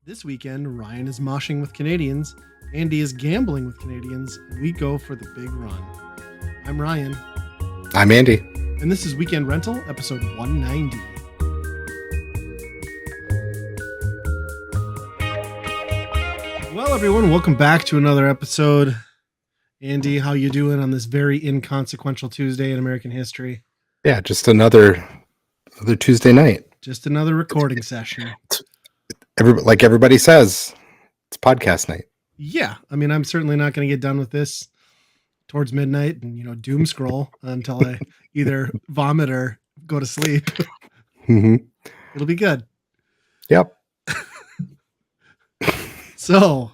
This weekend, Ryan is moshing with Canadians, Andy is gambling with Canadians, and we go for the big run. I'm Ryan, I'm Andy. and this is Weekend Rental, episode 190. Well, everyone, welcome back to another episode. Andy, how you doing on this very inconsequential Tuesday in American history? Yeah, just another Tuesday night. Just another recording session. Like everybody says, it's podcast night. Yeah, I mean, I'm certainly not going to get done with this towards midnight and doom scroll until I either vomit or go to sleep. Mm-hmm. It'll be good. Yep. So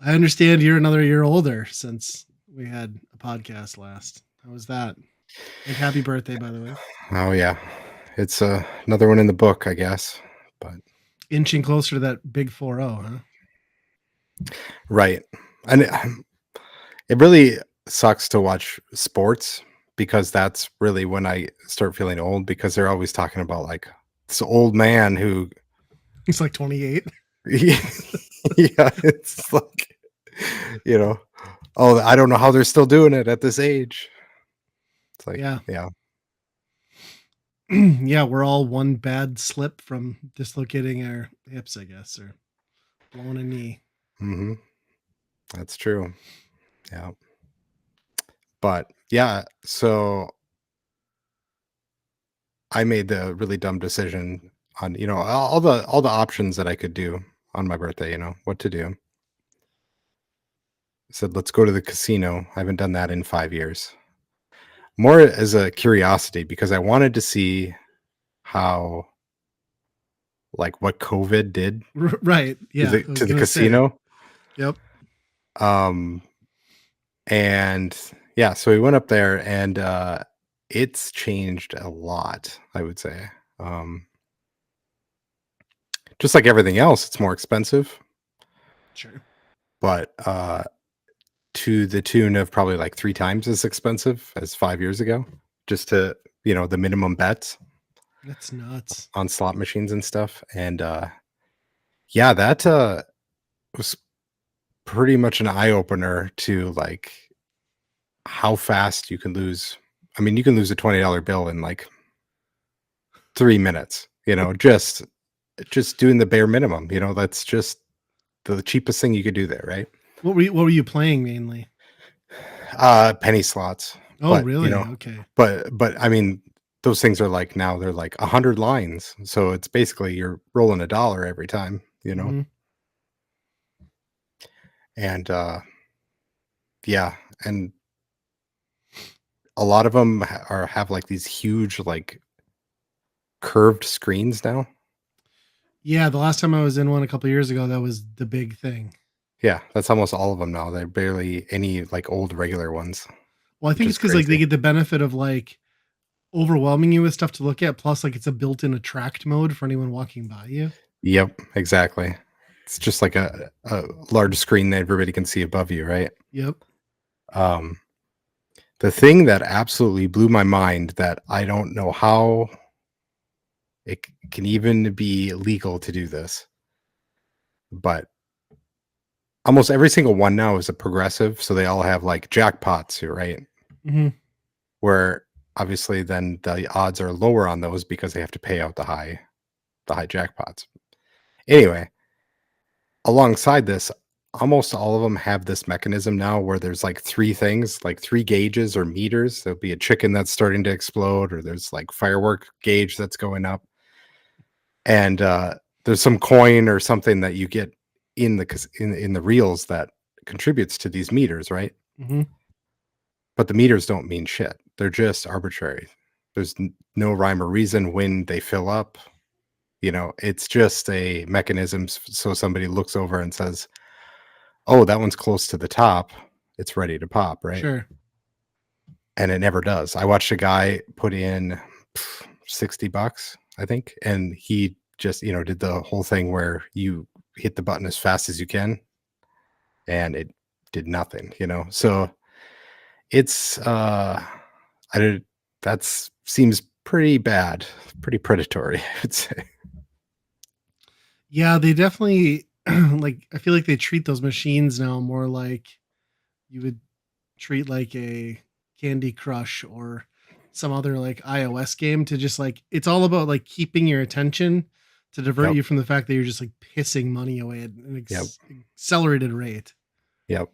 I understand you're another year older since we had a podcast last. How was that? And happy birthday, by the way. Oh yeah, it's another one in the book, I guess. But inching closer to that big 4-0, huh? Right, and it really sucks to watch sports because that's really when I start feeling old, because they're always talking about like this old man who he's like 28. Yeah, it's like, oh, I don't know how they're still doing it at this age. It's like, yeah. Yeah, we're all one bad slip from dislocating our hips, I guess, or blowing a knee. Mm-hmm. That's true. Yeah. But yeah, so I made the really dumb decision on, all the options that I could do on my birthday, what to do. I said, let's go to the casino. I haven't done that in 5 years. More as a curiosity, because I wanted to see how, like, what COVID did, right? Yeah, to the casino. Yep. And yeah, so we went up there, and it's changed a lot, I would say. Just like everything else, it's more expensive. Sure. But to the tune of probably like 3 times as expensive as 5 years ago, just to, the minimum bets. That's nuts. On slot machines and stuff. And yeah, that was pretty much an eye-opener to like how fast you can lose. I mean, you can lose a $20 bill in like 3 minutes, just doing the bare minimum. That's just the cheapest thing you could do there, right? What were you playing mainly? Penny slots. Oh, really? Okay. But I mean, those things are like, now they're like 100 lines, so it's basically you're rolling $1 every time, Mm-hmm. And yeah, and a lot of them have like these huge like curved screens now. Yeah, the last time I was in one a couple of years ago, that was the big thing. Yeah, that's almost all of them now. They're barely any like old regular ones. Well, I think it's because like they get the benefit of like overwhelming you with stuff to look at, plus like it's a built-in attract mode for anyone walking by you. Yep, exactly. It's just like a large screen that everybody can see above you, right? Yep. The thing that absolutely blew my mind, that I don't know how it can even be legal to do this, but almost every single one now is a progressive, so they all have like jackpots, right? Mm-hmm. Where obviously then the odds are lower on those because they have to pay out the high jackpots. Anyway, alongside this, almost all of them have this mechanism now where there's like 3 things, like 3 gauges or meters. There'll be a chicken that's starting to explode, or there's like firework gauge that's going up, and there's some coin or something that you get in the reels that contributes to these meters, right? Mm-hmm. But the meters don't mean shit. They're just arbitrary. There's no rhyme or reason when they fill up. It's just a mechanism so somebody looks over and says, oh, that one's close to the top, it's ready to pop, right? Sure. And it never does. I watched a guy put in $60, I think, and he just, did the whole thing where you hit the button as fast as you can, and it did nothing, So it's that seems pretty bad, pretty predatory, I would say. Yeah, they definitely like I feel like they treat those machines now more like you would treat like a Candy Crush or some other like iOS game to just like it's all about like keeping your attention to divert Yep. you from the fact that you're just like pissing money away at an Yep. accelerated rate. Yep.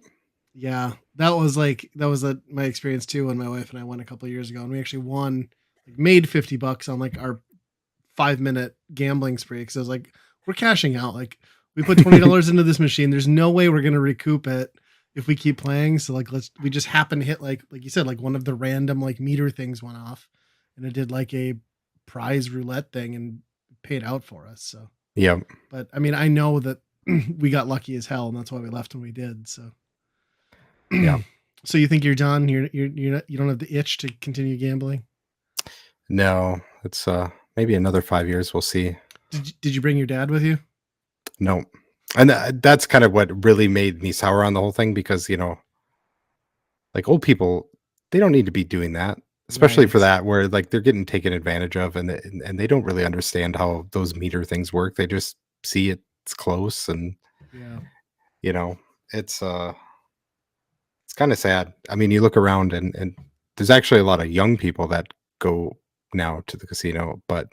Yeah, that was my experience too when my wife and I went a couple of years ago, and we actually won like made $50 on like our 5 minute gambling spree because I was like, we're cashing out. Like we put $20 into this machine. There's no way we're gonna recoup it if we keep playing. So like we just happen to hit like you said, like one of the random like meter things went off and it did like a prize roulette thing and paid out for us. So Yep. but I mean I know that we got lucky as hell and that's why we left when we did. So Yeah. so you think you're done? You're not, you don't have the itch to continue gambling? No, it's maybe another 5 years. We'll see. Did you bring your dad with you? No, and that's kind of what really made me sour on the whole thing because like old people, they don't need to be doing that, especially for Right. that where like they're getting taken advantage of, and they don't really understand how those meter things work. They just see it's close, and Yeah. you know, it's uh it's kind of sad. I mean, you look around and there's actually a lot of young people that go now to the casino, but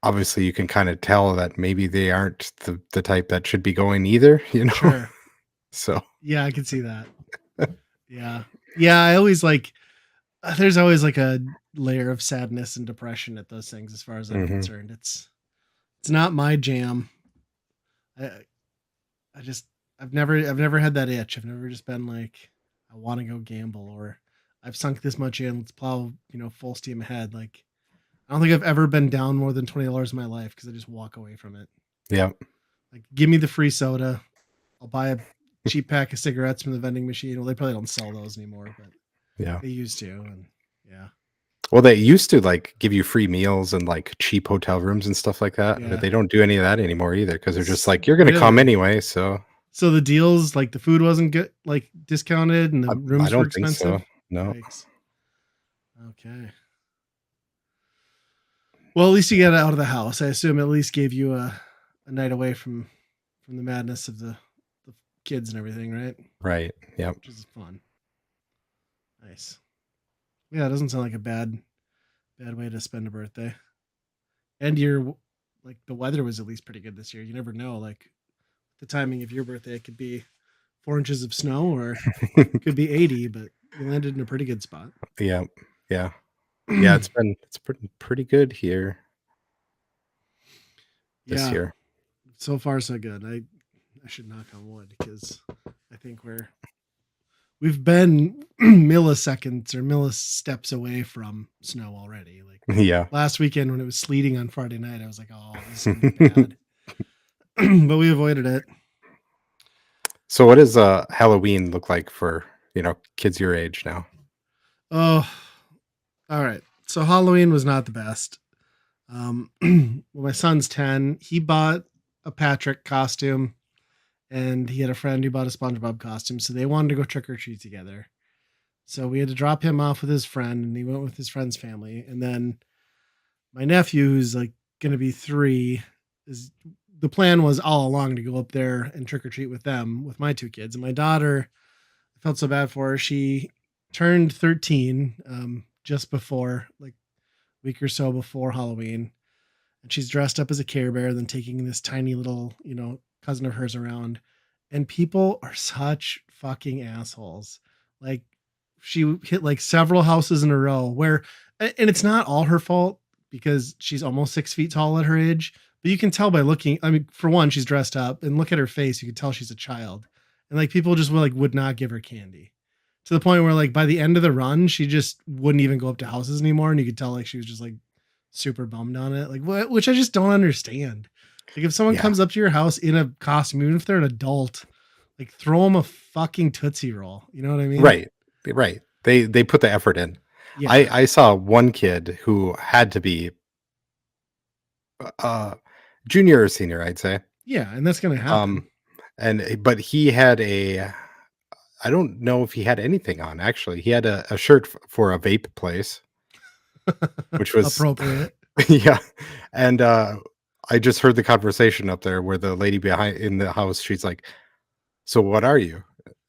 obviously you can kind of tell that maybe they aren't the type that should be going either, Sure. So Yeah, I can see that. Yeah. Yeah, I always like there's always like a layer of sadness and depression at those things as far as I'm hmm concerned. It's not my jam. I I just I've never had that itch. I've never just been like I want to go gamble or I've sunk this much in, let's plow, full steam ahead. Like I don't think I've ever been down more than $20 in my life because I just walk away from it. yeah, Like give me the free soda. I'll buy a cheap pack of cigarettes from the vending machine. Well, they probably don't sell those anymore, but yeah. they used to, and yeah, Well, they used to, like, give you free meals and, like, cheap hotel rooms and stuff like that, but yeah. they don't do any of that anymore either because 'cause they're just like, "You're gonna come Really? anyway," so So the deals, like the food wasn't good, like discounted, and the I rooms were don't think so. expensive. No. Yikes. Okay. Well, at least you got out of the house. I assume at least gave you a night away from the madness of the kids and everything, right? Right. Yep. Which is fun. Nice. Yeah, it doesn't sound like a bad way to spend a birthday. And you're like the weather was at least pretty good this year. You never know. Like the timing of your birthday, it could be 4 inches of snow or could be 80, but you landed in a pretty good spot. Yep. Yeah. Yeah, it's pretty good here this Yeah, year. so far so good. I should knock on wood because I think we've been milliseconds or millisteps away from snow already. Like Yeah. last weekend when it was sleeting on Friday night, I was like, "Oh, this is gonna be bad," but we avoided it. So what does, Halloween look like for, kids your age now? Oh, all right. So Halloween was not the best. Well, my son's 10. He bought a Patrick costume and he had a friend who bought a SpongeBob costume. So they wanted to go trick or treat together. So we had to drop him off with his friend and he went with his friend's family. And then my nephew, who's like going to be 3, is the plan was all along to go up there and trick or treat with them, with my 2 kids. And my daughter, I felt so bad for her. She turned 13 just before, like, week or so before Halloween, and she's dressed up as a Care Bear, then taking this tiny little, cousin of hers around. And people are such fucking assholes. Like she hit like several houses in a row where, and it's not all her fault because she's almost 6 feet tall at her age. But you can tell by looking. I mean, for one, she's dressed up, and look at her face. You can tell she's a child. And like people just would not give her candy to the point where like by the end of the run, she just wouldn't even go up to houses anymore. And you could tell like she was just like super bummed on it. Like what, which I just don't understand. Like if someone Yeah. comes up to your house in a costume, even if they're an adult, like throw them a fucking Tootsie Roll. You know what I mean? Right. Right. They put the effort in. Yeah. I saw one kid who had to be, uh, junior or senior, I'd say. Yeah. And that's going to happen. Um, but he had I don't know if he had anything on, actually. He had a shirt for a vape place, which was Appropriate. yeah, and, I just heard the conversation up there where the lady behind in the house, she's like, "So what are you?"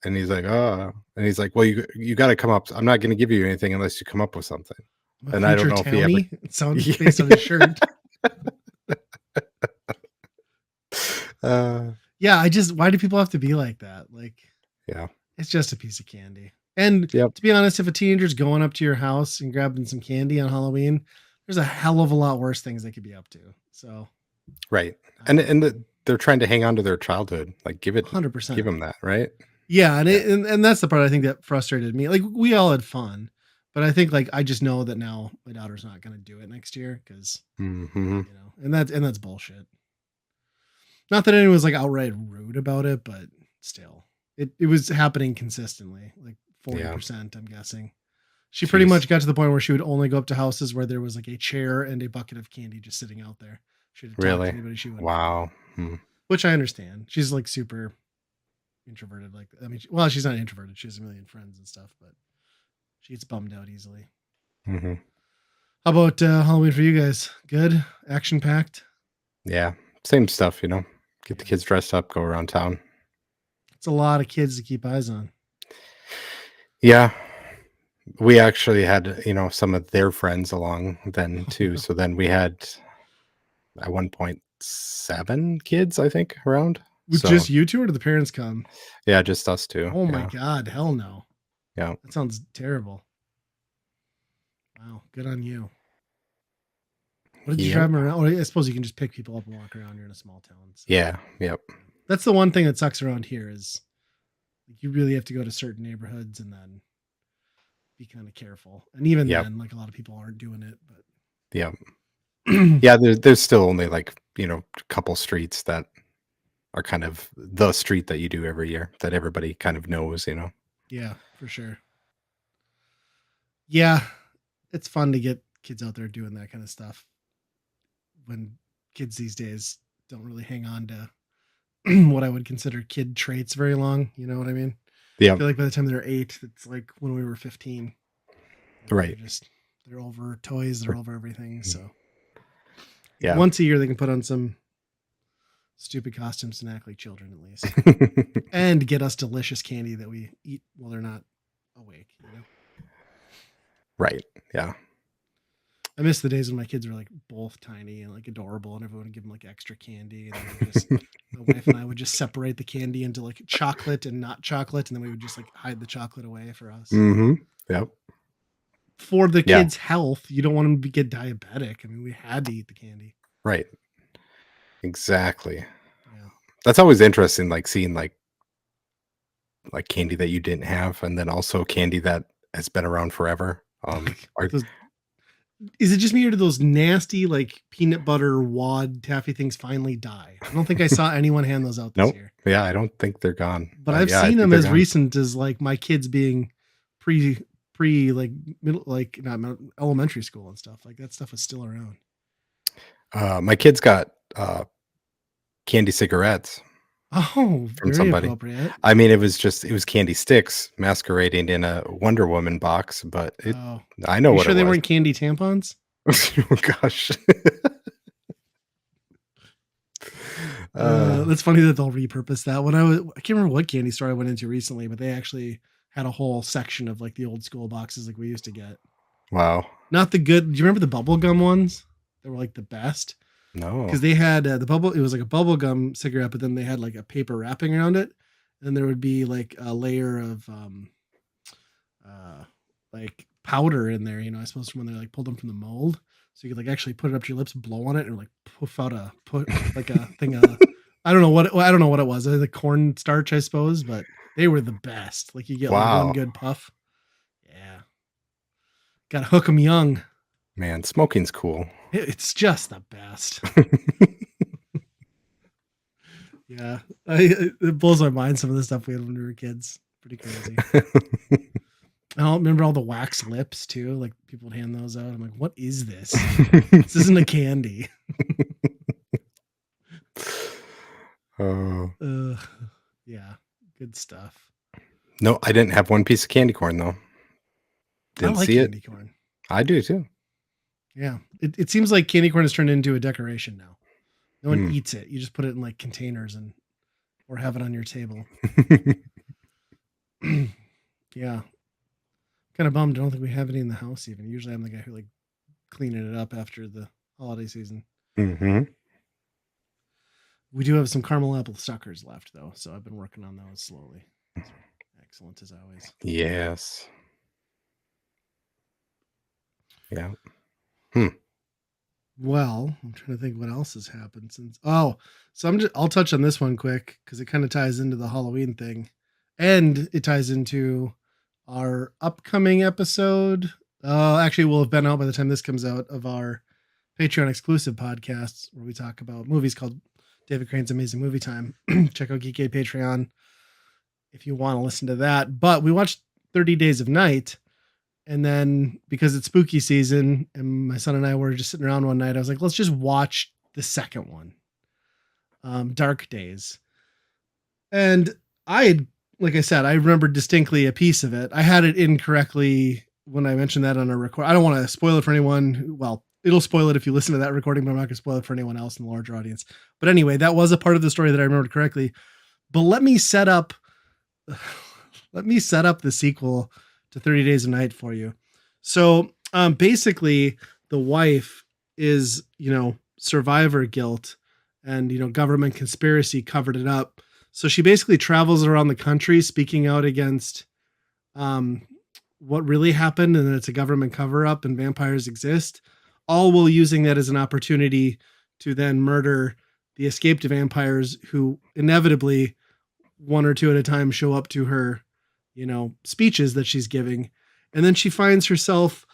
And he's like, and he's like, "Well, you gotta come up. I'm not gonna give you anything unless you come up with something." I'm a And I don't future know if he ever townie. It sounds based on his shirt. uh, Yeah, why do people have to be like that? Like, yeah. it's just a piece of candy. And Yep. to be honest, if a teenager's going up to your house and grabbing some candy on Halloween, there's a hell of a lot worse things they could be up to. So, Right. um, They're trying to hang on to their childhood. Like, give 100%. them that, right? Yeah, Yeah. and that's the part I think that frustrated me. Like, we all had fun, but I think, like, I just know that now my daughter's not going to do it next year because, Mhm. and that's bullshit. Not that anyone was like outright rude about it, but still, it was happening consistently, like Yeah. 40%. I'm guessing she pretty Jeez. much got to the point where she would only go up to houses where there was like a chair and a bucket of candy just sitting out there. She had to talk to Really? anybody she wouldn't talk to, Wow. Hmm. which I understand. She's like super introverted. Like, I mean, well, she's not introverted. She has a million friends and stuff, but she gets bummed out easily. Mhm. How about Halloween for you guys? Good, action packed. Yeah. Same stuff, Get the Yeah, kids dressed up, go around town. it's a lot of kids to keep eyes on. Yeah. We actually had, some of their friends along then too. So then we had at one point 7 kids, I think, around. With So just you two, or did the parents come? yeah, just us 2. Oh my Yeah. god, hell no. Yeah. That sounds terrible. Wow, good on you. What did you Yep. drive them around? Well, I suppose you can just pick people up and walk around. You're in a small town. So. Yeah. Yep. That's the one thing that sucks around here is like, you really have to go to certain neighborhoods and then be kind of careful. And even Yep. then, like a lot of people aren't doing it. Yep. But Yeah, there's still only like, a couple streets that are kind of the street that you do every year that everybody kind of knows. yeah, for sure. Yeah, it's fun to get kids out there doing that kind of stuff when kids these days don't really hang on to what I would consider kid traits very long. You know what I mean? I Yep. feel like by the time they're 8, it's like when we were 15. Right. They're over toys, they're over everything. So Yeah. once a year they can put on some stupid costumes and act like children at least. And get us delicious candy that we eat while they're not awake. Right. Yeah. I miss the days when my kids were like both tiny and like adorable, and everyone would give them like extra candy, and then my wife and I would just separate the candy into like chocolate and not chocolate, and then we would just like hide the chocolate away for us. Mhm. Yep. For the Yeah. kids' health, you don't want them to get diabetic. I mean, we had to eat the candy. Right. Exactly. Yeah. That's always interesting, like seeing like candy that you didn't have, and then also candy that has been around forever. Are Those, is it just me, or do those nasty like peanut butter wad taffy things finally die? I don't think I saw anyone hand those out this nope. year. Yeah, I don't think they're gone. But I've Yeah, I seen think them they're as gone. recent as like my kids being pre like middle, like not elementary school and stuff. Like that stuff is still around. My kids got candy cigarettes Oh, from very somebody. appropriate. I mean, it was candy sticks masquerading in a Wonder Woman box, but Oh, I know are you what sure it they was. weren't candy tampons? Oh gosh. That's funny that they'll repurpose that. I can't remember what candy store I went into recently, but they actually had a whole section of like the old school boxes like we used to get. Wow. Not the good. Do you remember the bubble gum ones? They were like the best No. because they had the bubble. It was like a bubble gum cigarette, but then they had like a paper wrapping around it, and there would be like a layer of like powder in there. I suppose from when they like pulled them from the mold, so you could like actually put it up to your lips, blow on it, and like poof out like a thing of I don't know what it was. The corn starch, I suppose, but they were the best. Like you get like one Wow. good puff. Yeah, gotta hook them young. Man, smoking's cool. It's just the best. Yeah, it blows my mind some of the stuff we had when we were kids. Pretty crazy. I don't remember all the wax lips too. Like people would hand those out. I'm like, what is this? This isn't a candy. Oh. Yeah, good stuff. No, I didn't have one piece of candy corn though. Didn't I like see candy it. corn. I do too. Yeah, it seems like candy corn has turned into a decoration now. No one Mm. eats it. You just put it in like containers and or have it on your table. Yeah. Kind of bummed. I don't think we have any in the house even. Usually I'm the guy who like cleaning it up after the holiday season. Hmm. We do have some caramel apple suckers left though, so I've been working on those slowly. Those are excellent as always. Yes. Yeah. Hmm. Well, I'm trying to think what else has happened since. So I'll touch on this one quick because it kind of ties into the Halloween thing, and it ties into our upcoming episode. Actually, will have been out by the time this comes out of our Patreon exclusive podcasts where we talk about movies called David Crane's Amazing Movie Time. Check out Geek Aid Patreon if you want to listen to that. But we watched 30 Days of Night. And then because it's spooky season and my son and I were just sitting around one night, I was like, let's just watch the second one, Dark Days. And I had, like I said, I remember distinctly a piece of it. I had it incorrectly when I mentioned that on a record. I don't want to spoil it for anyone. Well, it'll spoil it if you listen to that recording, but I'm not going to spoil it for anyone else in the larger audience. But anyway, that was a part of the story that I remembered correctly. But let me set up the sequel to 30 Days of Night for you. So basically, the wife is, survivor guilt and, government conspiracy covered it up. So she basically travels around the country speaking out against what really happened and that it's a government cover up and vampires exist, all while using that as an opportunity to then murder the escaped vampires who inevitably, one or two at a time, show up to her speeches that she's giving. And then she finds herself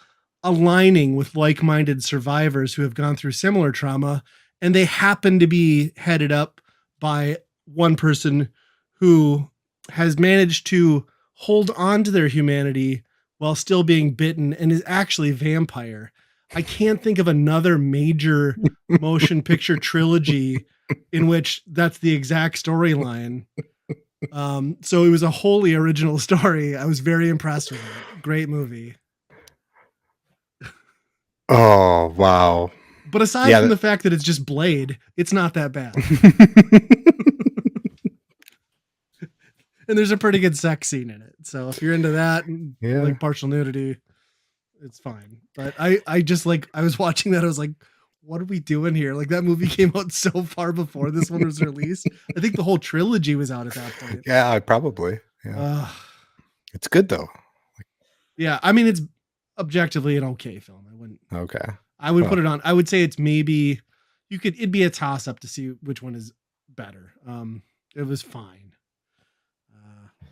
aligning with like-minded survivors who have gone through similar trauma. And they happen to be headed up by one person who has managed to hold on to their humanity while still being bitten and is actually a vampire. I can't think of another major motion picture trilogy in which that's the exact storyline. So it was a wholly original story. I was very impressed with it. Great movie. Oh, wow. But aside Yeah. from the fact that it's just Blade, it's not that bad. And there's a pretty good sex scene in it. So if you're into that and Yeah. like partial nudity, it's fine. But I just like, I was watching that. I was like, what are we doing here? Like that movie came out so far before this one was released. I think the whole trilogy was out at that point. Yeah, probably. Yeah. It's good though. Yeah. I mean, it's objectively an okay film. Okay. I would Huh. put it on. I would say it's maybe it'd be a toss up to see which one is better. It was fine.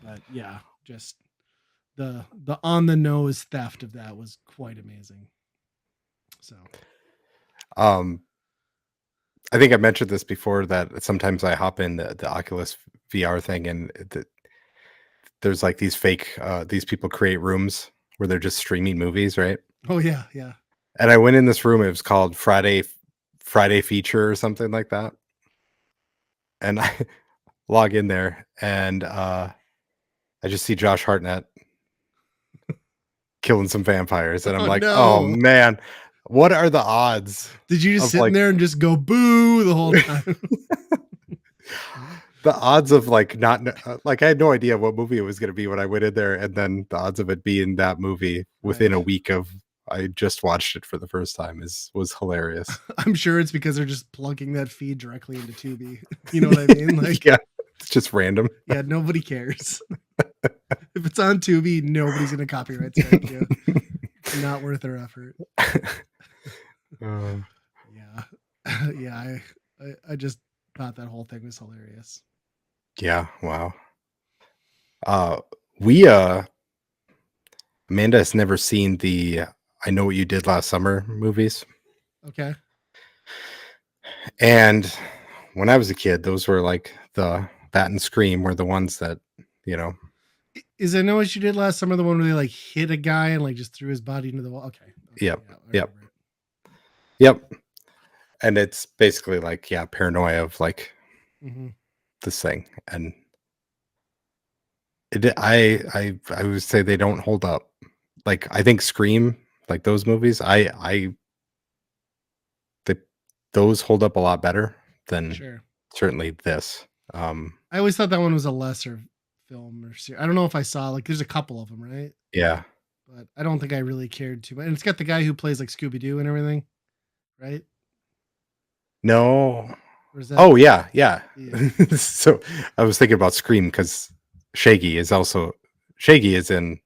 But yeah, just the on the nose theft of that was quite amazing. So, I think I mentioned this before that sometimes I hop in the Oculus VR thing and there's like these fake these people create rooms where they're just streaming movies, right? oh yeah, yeah. And I went in this room, it was called Friday Feature or something like that. And I log in there and I just see Josh Hartnett killing some vampires and I'm Oh like, "Oh no! man, what are the odds?" Did you just of sit like in there and just go boo the whole time? the odds of like not like I had no idea what movie it was going to be when I went in there, and then the odds of it being that movie within a Right. week of I just watched it for the first time was hilarious. I'm sure it's because they're just plugging that feed directly into Tubi. You know what I mean? Like, Yeah, it's just random. yeah, nobody cares. If it's on Tubi, nobody's gonna copyright strike you. Not worth their effort. Uh, Yeah. Yeah, I just thought that whole thing was hilarious. yeah, wow. We Amanda has never seen the I Know What You Did Last Summer movies. Okay. And when I was a kid, those were like that and Scream were the ones that, you know, Is I know what you did last summer, the one where they like hit a guy and like just threw his body into the wall. Okay. yep, Yeah, I yep, remember it. yep. And it's basically like, yeah, paranoia of like Mm-hmm. this thing. And I would say they don't hold up. Like I think Scream, like those movies, they those hold up a lot better than Sure. certainly this. I always thought that one was a lesser film or series. I don't know if I saw like there's a couple of them, right? Yeah. But I don't think I really cared too much. And it's got the guy who plays like Scooby Doo and everything, right? No. Or is that Oh, yeah, yeah. yeah? So, I was thinking about Scream because Shaggy is in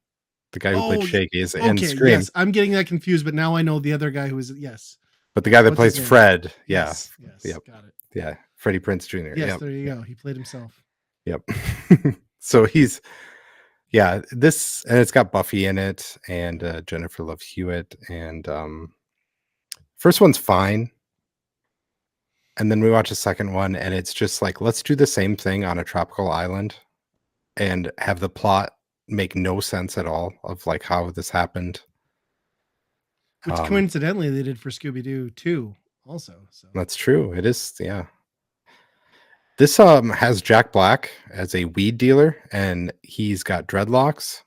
the guy who played Oh, Shaggy is in okay. Scream, Yes, I'm getting that confused, but now I know the other guy who is. Yes, but the guy that what's his plays name? Fred, yeah. Yes, yes, Yep. got it. Yeah. Freddie Prinze Jr. Yes, Yep. there you go. He played himself. Yep. So yeah, this and it's got Buffy in it and, Jennifer Love Hewitt, and, first one's fine, and then we watch the second one, and it's just like, let's do the same thing on a tropical island and have the plot make no sense at all of, like, how this happened. Which Um, coincidentally they did for Scooby Doo too, also. So that's true, it is, yeah. This, has Jack Black as a weed dealer, and he's got dreadlocks.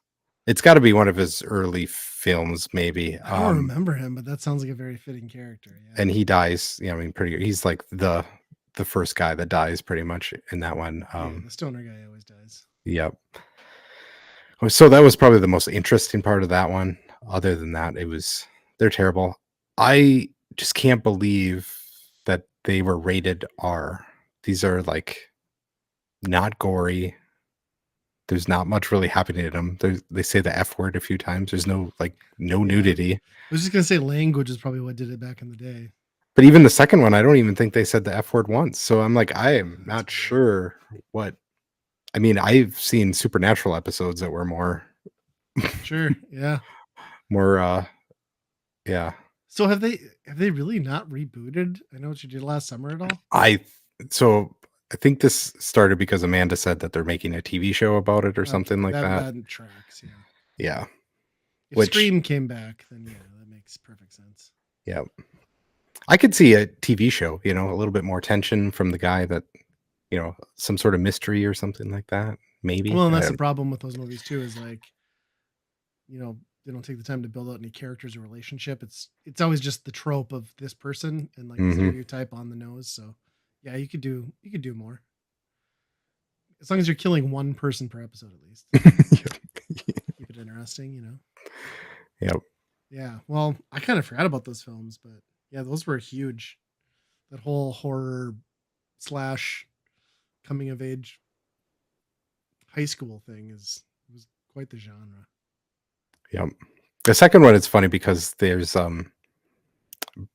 It's gotta be one of his early films, maybe, I don't remember him, but that sounds like a very fitting character. Yeah, and he dies, I mean, he's like the first guy that dies pretty much in that one. yeah. The stoner guy always dies. Yep. So that was probably the most interesting part of that one. Other than that, they're terrible. I just can't believe that they were rated R. These are like not gory. There's not much really happening in them. They say the F word a few times. There's no Yeah, nudity. I was just gonna say language is probably what did it back in the day. But even the second one, I don't even think they said the F word once. So I'm like, I am That's not weird. sure what. I mean, I've seen Supernatural episodes that were Sure. Yeah. more, yeah. So have they really not rebooted? I Know What You Did Last Summer at all? I so I think this started because Amanda said that they're making a TV show about it or something Okay, like that that. that tracks. Yeah. Yeah. If Which, Scream came back, then yeah, that makes perfect sense. yeah, I could see a TV show. A little bit more tension from the guy that, some sort of mystery or something like that. Maybe. Well, and I that's the don't. problem with those movies too. Is like they don't take the time to build out any characters or relationship. It's always just the trope of this person and like the Hmm. stereotype on the nose. So yeah, you could do more as long as you're killing one person per episode at least. Keep it interesting. Yep. Yeah. Well, I kind of forgot about those films, but yeah, those were huge. That whole horror slash coming of age high school thing was quite the genre. Yep. The second one is funny because there's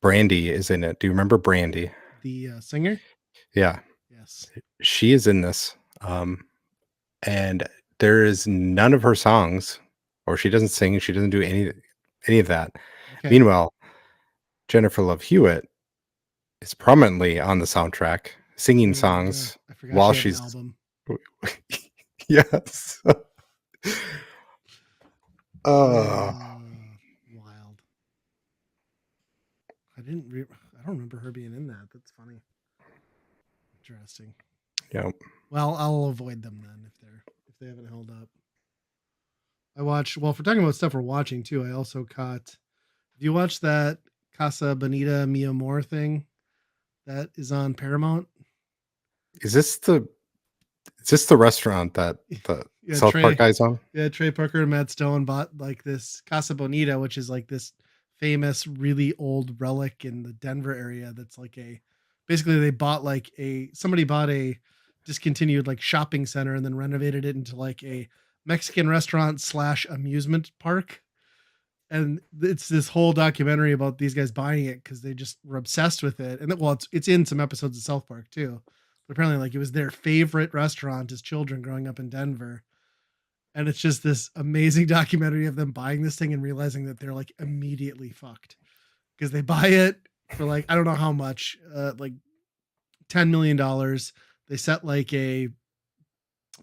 Brandy is in it. Do you remember Brandy? The singer, Yeah, yes. she is in this. And there is none of her songs, or she doesn't sing, she doesn't do any of that. Okay. Meanwhile, Jennifer Love Hewitt is prominently on the soundtrack, singing Oh yeah, songs I forgot while she had an she's album. yes. Uh, Wild. I don't remember her being in that. That's funny. Interesting. yeah. Well, I'll avoid them then if they haven't held up. Well, if we're talking about stuff we're watching too, I also caught. Have you watched that Casa Bonita Mia Moore thing that is on Paramount? Is this the restaurant that the Yeah, South Park Trey. guy's on? Yeah, Trey Parker and Matt Stone bought like this Casa Bonita, which is like this famous, really old relic in the Denver area. That's like basically they bought like somebody bought a discontinued like shopping center and then renovated it into like a Mexican restaurant slash amusement park. And it's this whole documentary about these guys buying it because they just were obsessed with it. And well, it's in some episodes of South Park too. But apparently, like it was their favorite restaurant as children growing up in Denver, and it's just this amazing documentary of them buying this thing and realizing that they're like immediately fucked because they buy it for like I don't know how much, like $10 million. They set like a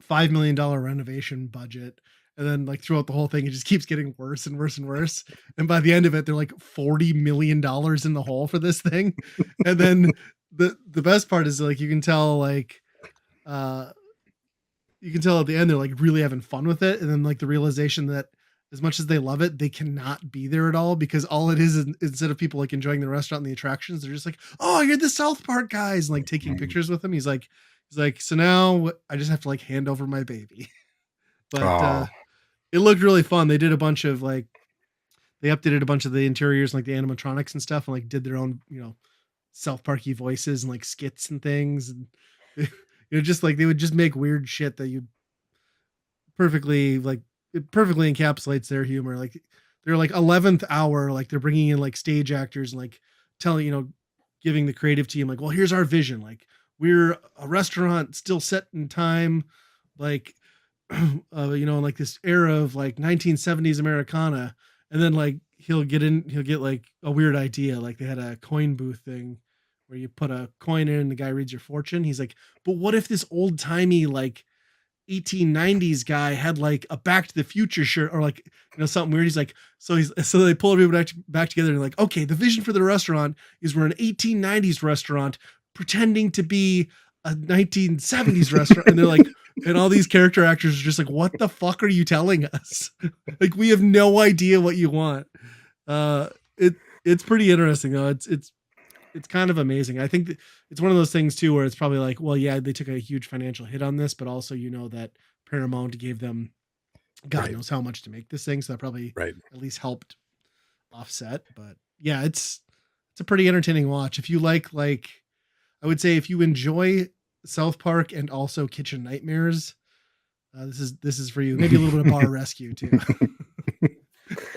$5 million renovation budget, and then like throughout the whole thing, it just keeps getting worse and worse and worse. And by the end of it, they're like $40 million in the hole for this thing. And then the best part is like uh you can tell at the end they're like really having fun with it, and then like the realization that as much as they love it, they cannot be there at all because all it is instead of people like enjoying the restaurant and the attractions, they're just like, "Oh, you're the South Park guys," and like taking Mm. pictures with them. He's like, "So now I just have to like hand over my baby." But Oh, it looked really fun. They did a bunch of like they updated a bunch of the interiors, like the animatronics and stuff, and like did their own, South Parky voices and like skits and things, and just like they would just make weird shit that you perfectly like it perfectly encapsulates their humor. Like they're like 11th hour, like they're bringing in like stage actors and like telling, giving the creative team like, well, here's our vision. Like we're a restaurant still set in time, like like this era of like 1970s Americana. And then like he'll get like a weird idea. Like they had a coin booth thing where you put a coin in and the guy reads your fortune. He's like, but what if this old timey like 1890s guy had like a Back to the Future shirt or like something weird. He's like, so they pull everybody back together and like, okay, the vision for the restaurant is we're an 1890s restaurant pretending to be a 1970s restaurant, and they're like, and all these character actors are just like, what the fuck are you telling us? Like we have no idea what you want. Uh, it's pretty interesting though. It's kind of amazing. I think that it's one of those things too where it's probably like, well, yeah, they took a huge financial hit on this, but also that Paramount gave them God right, knows how much to make this thing, so that probably right. at least helped offset. But yeah, it's a pretty entertaining watch. If you like I would say if you enjoy South Park and also Kitchen Nightmares, this is for you. Maybe a little bit of Bar Rescue too.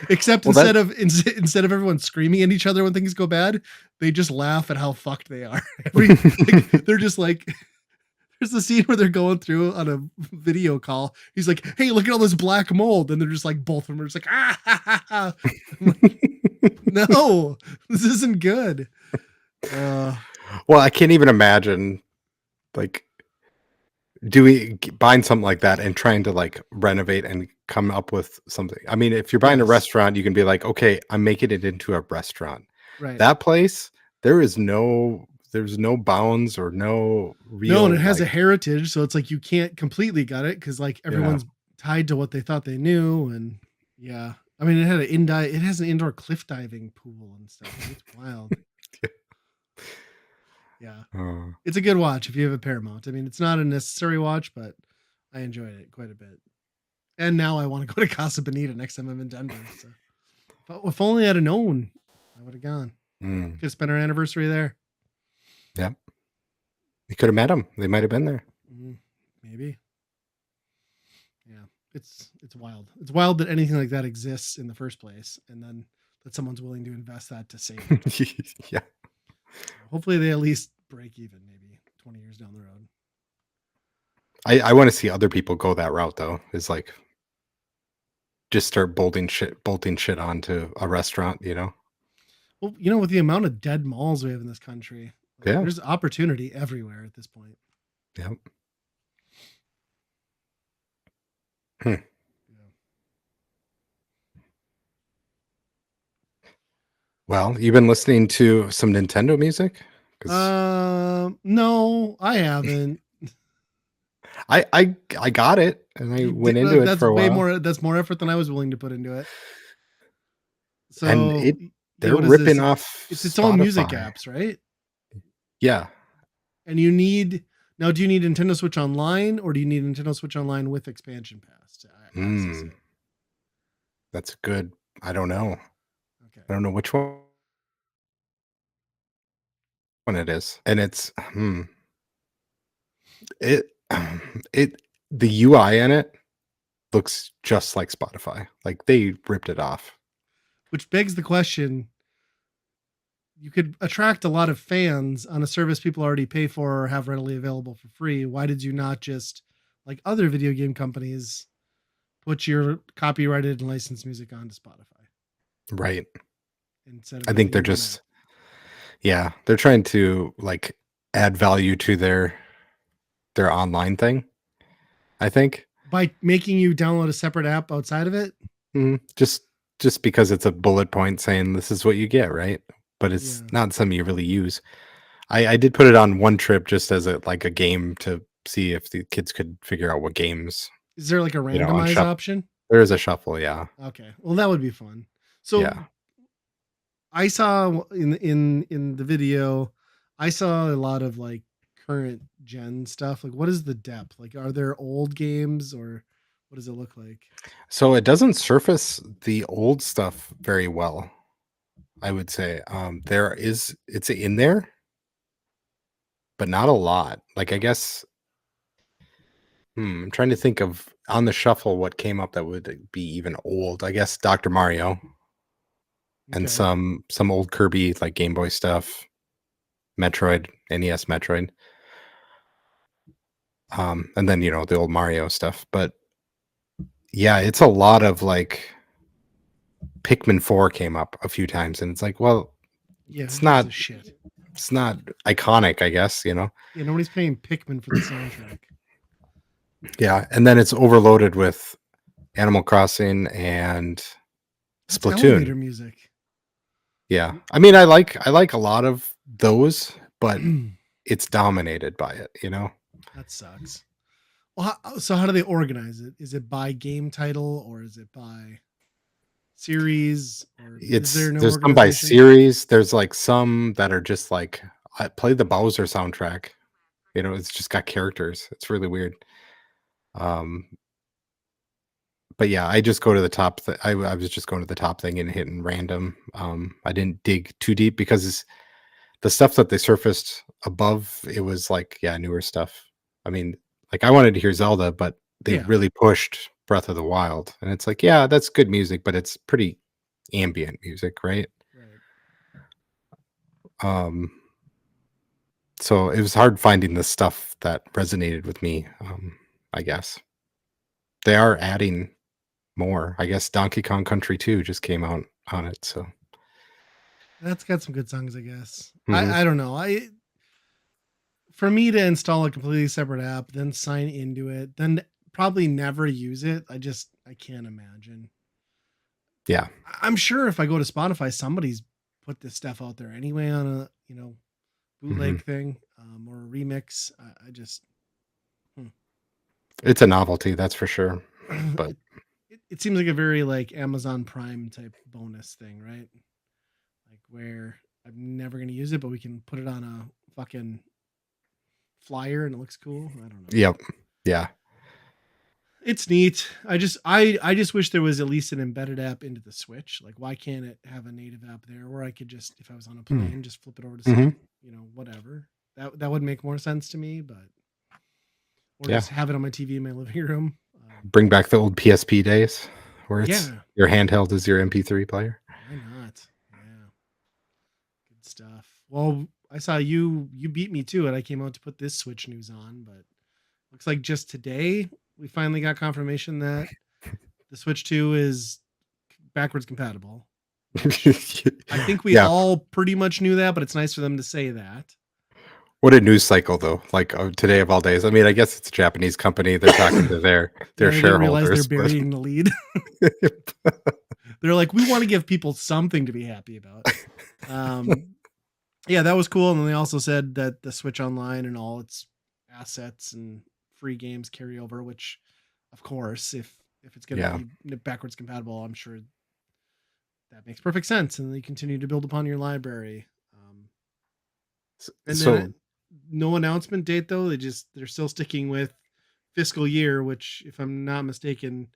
Except Well, that instead of everyone screaming at each other when things go bad, they just laugh at how fucked they are. They're just like there's the scene where they're going through on a video call. He's like, "Hey, look at all this black mold," and they're just like both of them are just like, "Ah, ha, ha, ha." I'm like, no, this isn't good. Uh, well, I can't even imagine like buying something like that and trying to like renovate and come up with something. I mean, if you're buying a yes, restaurant, you can be like, okay, I'm making it into a restaurant. right. That place, there's no bounds or no No, and it real has a like heritage, so it's like you can't completely gut it because like yeah. everyone's tied to what they thought they knew, and yeah. I mean, it has an indoor cliff diving pool and stuff. Like, it's wild. Yeah. Uh, It's a good watch if you have a Paramount. I mean, it's not a necessary watch, but I enjoyed it quite a bit. And now I want to go to Casa Bonita next time I'm in Denver. So if only I'd have known, I would have gone. mm, Could have spent our anniversary there. yeah. You could have met them. They might have been there. Mm, maybe. Yeah. It's wild. It's wild that anything like that exists in the first place, and then that someone's willing to invest that to save it. Yeah. Hopefully they at least break even, maybe 20 years down the road. I want to see other people go that route though. Is like just start bolting shit onto a restaurant, you know? Well, with the amount of dead malls we have in this country, like Yeah. there's opportunity everywhere at this point. Yeah. Hmm. Yeah. Well, you've been listening to some Nintendo music? Because No, I haven't. I got it and I You went did, into it that's for a way while. more. That's more effort than I was willing to put into it. And So yeah, they're what is this? ripping off It's its own music Spotify. apps, right? Yeah. And you need now. Do you need Nintendo Switch Online, or do you need Nintendo Switch Online with expansion pass to access Mm, it? that's good. I don't know. Okay. I don't know which one it is. And it's it it the UI in it looks just like Spotify. Like they ripped it off. Which begs the question: you could attract a lot of fans on a service people already pay for or have readily available for free. Why did you not just, like other video game companies, put your copyrighted and licensed music onto Spotify Right. instead of I think making they're your own app? just yeah, they're trying to like add value to their online thing, I think. By making you download a separate app outside of it? Mhm. Just because it's a bullet point saying this is what you get, right? But it's Yeah. not something you really use. I did put it on one trip just as a game to see if the kids could figure out what games, Is there like a on randomize shop. option? There is a shuffle, yeah. Okay, well that would be fun. So Yeah. I saw in the video, I saw a lot of like current gen stuff. Like, what is the depth? Like, are there old games or what does it look like? So it doesn't surface the old stuff very well, I would say. It's in there, but not a lot. Like, I guess I'm trying to think of on the shuffle what came up that would be even old. I guess Dr. Mario and Okay, some old Kirby, like Game Boy stuff, Metroid, NES Metroid, and then, the old Mario stuff. But yeah, it's a lot of like Pikmin 4 came up a few times, and it's like, well, yeah, who it's gives not a shit? it's not iconic, I guess. Yeah, nobody's paying Pikmin for the soundtrack. Yeah, and then it's overloaded with Animal Crossing and That's elevator Splatoon. music. Yeah. I mean, I like a lot of those, but it's dominated by it? That sucks. Well, so how do they organize it? Is it by game title or is it by series or is there no There's some by organization? series, there's, like, some that are just like, I play the Bowser soundtrack, it's just got characters, it's really weird. Um, but yeah, I just go to the top I was just going to the top thing and hitting random. I didn't dig too deep because the stuff that they surfaced above, it was like, yeah, newer stuff. I mean, like, I wanted to hear Zelda, but they Yeah, really pushed Breath of the Wild, and it's like, yeah, that's good music, but it's pretty ambient music, right? right. Um, so it was hard finding the stuff that resonated with me, I guess. They are adding more. I guess Donkey Kong Country 2 just came out on it, so That's got some good songs, I guess. mhm. I don't know. I For me to install a completely separate app, then sign into it, then probably never use it. I can't imagine. Yeah. I'm sure if I go to Spotify, somebody's put this stuff out there anyway on a Mhm. bootleg thing or a remix. I just hmm. It's a novelty, that's for sure, but it, it seems like a very like Amazon Prime type bonus thing, right? Like where I'm never gonna use it, but we can put it on a fucking flyer and it looks cool. I don't know. yep. Yeah. It's neat. I just wish there was at least an embedded app into the Switch. Like why can't it have a native app there where I could just if I was on a Mm. plane just flip it over to Mhm. some, whatever. That would make more sense to me, but or Yeah. just have it on my TV in my living room. Bring back the old PSP days where it's Yeah, your handheld is your MP3 player. why not? Yeah, good stuff. Well, I saw you beat me to it. I came out to put this Switch news on, but looks like just today we finally got confirmation that the Switch 2 is backwards compatible, which I think we Yeah. all pretty much knew that, but it's nice for them to say that. What a news cycle though. Like, today of all days. I mean, I guess it's a Japanese company. They're talking to their Yeah, they didn't realize they're shareholders, but burying the lead. They're like, we want to give people something to be happy about. Um, yeah, that was cool. And then they also said that the Switch Online and all its assets and free games carry over, which, of course, if it's going to yeah. be backwards compatible, I'm sure that makes perfect sense. And they continue to build upon your library. And then So no announcement date though. They're still sticking with fiscal year, which, if I'm not mistaken,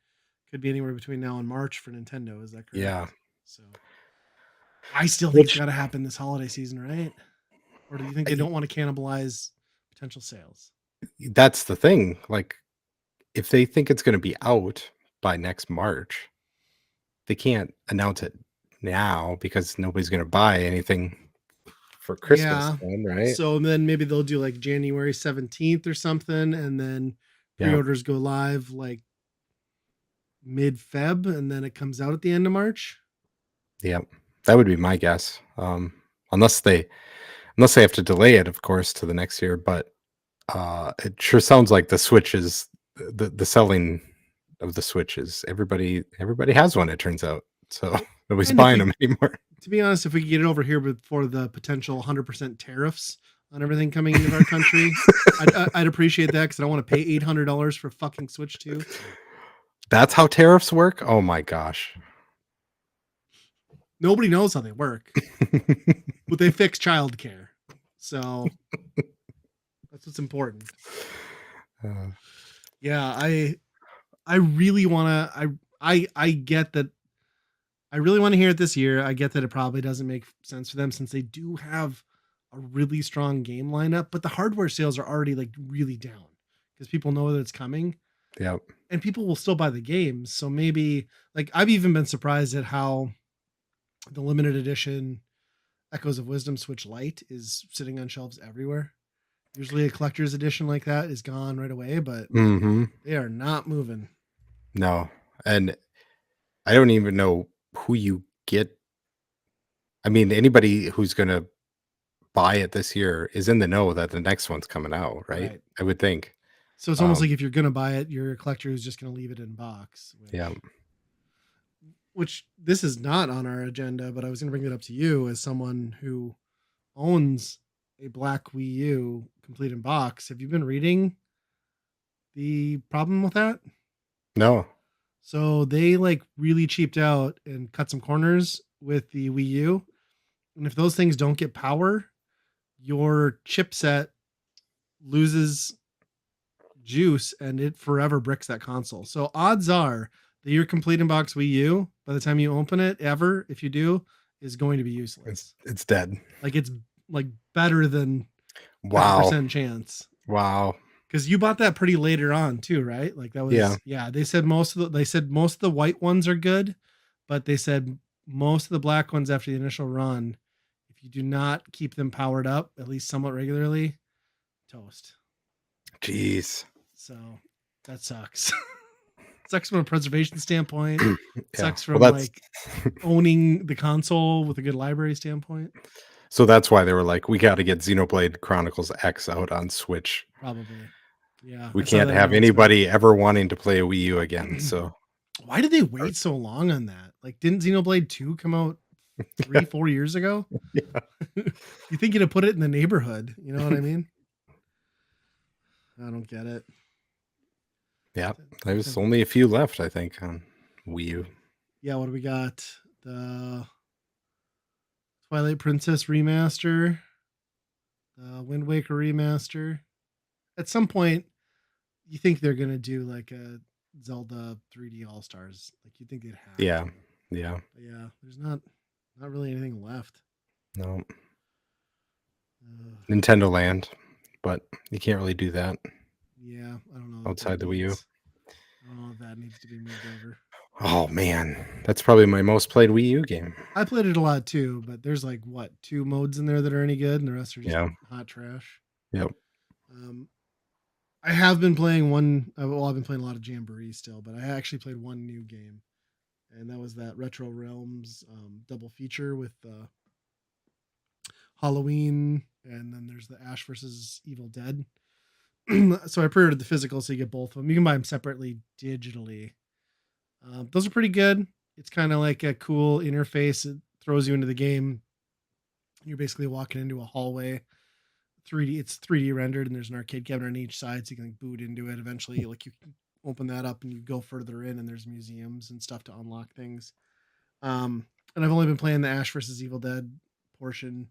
could be anywhere between now and March for Nintendo. Is that correct? yeah. So I still think it's Which got to happen this holiday season, right? Or do you think they I, don't want to cannibalize potential sales? that's the thing. Like, if they think it's going to be out by next March, they can't announce it now because nobody's going to buy anything for Christmas Yeah. then, right? So then maybe they'll do like January 17th or something, and then Yeah. pre-orders go live like mid-Feb, and then it comes out at the end of March. Yeah. That would be my guess. Unless they have to delay it, of course, to the next year, but it sure sounds like the Switch is the selling of the Switch is everybody has one, it turns out. So nobody's And if buying we, them anymore. to be honest, if we could get it over here before the potential 100% tariffs on everything coming into our country, I'd appreciate that because I don't want to pay $800 for fucking Switch 2. That's how tariffs work? Oh my gosh. Nobody knows how they work, but they fix childcare. So that's what's important. Uh, Yeah, I really want to I get that I really want to hear it this year. I get that it probably doesn't make sense for them since they do have a really strong game lineup, but the hardware sales are already like really down because people know that it's coming yep. and people will still buy the games. So maybe like I've even been surprised at how the limited edition Echoes of Wisdom Switch Lite is sitting on shelves everywhere. Usually a collector's edition like that is gone right away, but Mhm. they are not moving. No, and I don't even know who you get. I mean, anybody who's gonna buy it this year is in the know that the next one's coming out, right? Right. I would think. So it's almost Um, like if you're gonna buy it, you're a collector who's just gonna leave it in box, yeah. which this is not on our agenda, but I was gonna bring it up to you as someone who owns a black Wii U complete in box. Have you been reading the problem with that? No. So they like really cheaped out and cut some corners with the Wii U. And if those things don't get power, your chipset loses juice and it forever bricks that console. So odds are that your complete in box Wii U, by the time you open it, ever, if you do, is going to be useless. It's dead. Like it's like better than Wow. 50% chance. Wow. Because you bought that pretty later on too, right? Like that Yeah. was yeah. They said most of the white ones are good, but they said most of the black ones after the initial run, if you do not keep them powered up at least somewhat regularly, toast. Jeez. So that sucks. Sucks from a preservation standpoint. Yeah. Sucks Well, from that's like owning the console with a good library standpoint. so that's why they were like, we got to get Xenoblade Chronicles X out on Switch. Probably. Yeah, We I saw can't that have announcement. anybody ever wanting to play a Wii U again. So, Why did they wait so long on that? Like, didn't Xenoblade 2 come out 3, 4 years ago? yeah. You think you'd have put it in the neighborhood? You know what I mean? I don't get it. Yeah. Took There's them. only a few left, I think, on Wii U. Yeah, what do we got? The Twilight Princess remaster, the Wind Waker remaster. At some point, you think they're gonna do like a Zelda 3D All Stars. Like you think they'd have Yeah. to. Yeah. But yeah, there's not really anything left. No. Uh, Nintendo Land, but you can't really do that yeah, I don't know that outside the Wii U. needs. I don't know if that needs to be moved over. Oh man, that's probably my most played Wii U game. I played it a lot too, but there's like what 2 modes in there that are any good, and the rest are just Yeah. hot trash. Yep. Um, I have been playing one. Well, I've been playing a lot of Jamboree still, but I actually played one new game, and that was that Retro Realms double feature with Halloween, and then there's the Ash versus Evil Dead. So I pre-ordered the physical, so you get both of them. You can buy them separately digitally. Those are pretty good. It's kind of like a cool interface. It throws you into the game. You're basically walking into a hallway. 3D. It's 3D rendered, and there's an arcade cabinet on each side, so you can like, boot into it. Eventually, like you can open that up and you go further in, and there's museums and stuff to unlock things. And I've only been playing the Ash versus Evil Dead portion.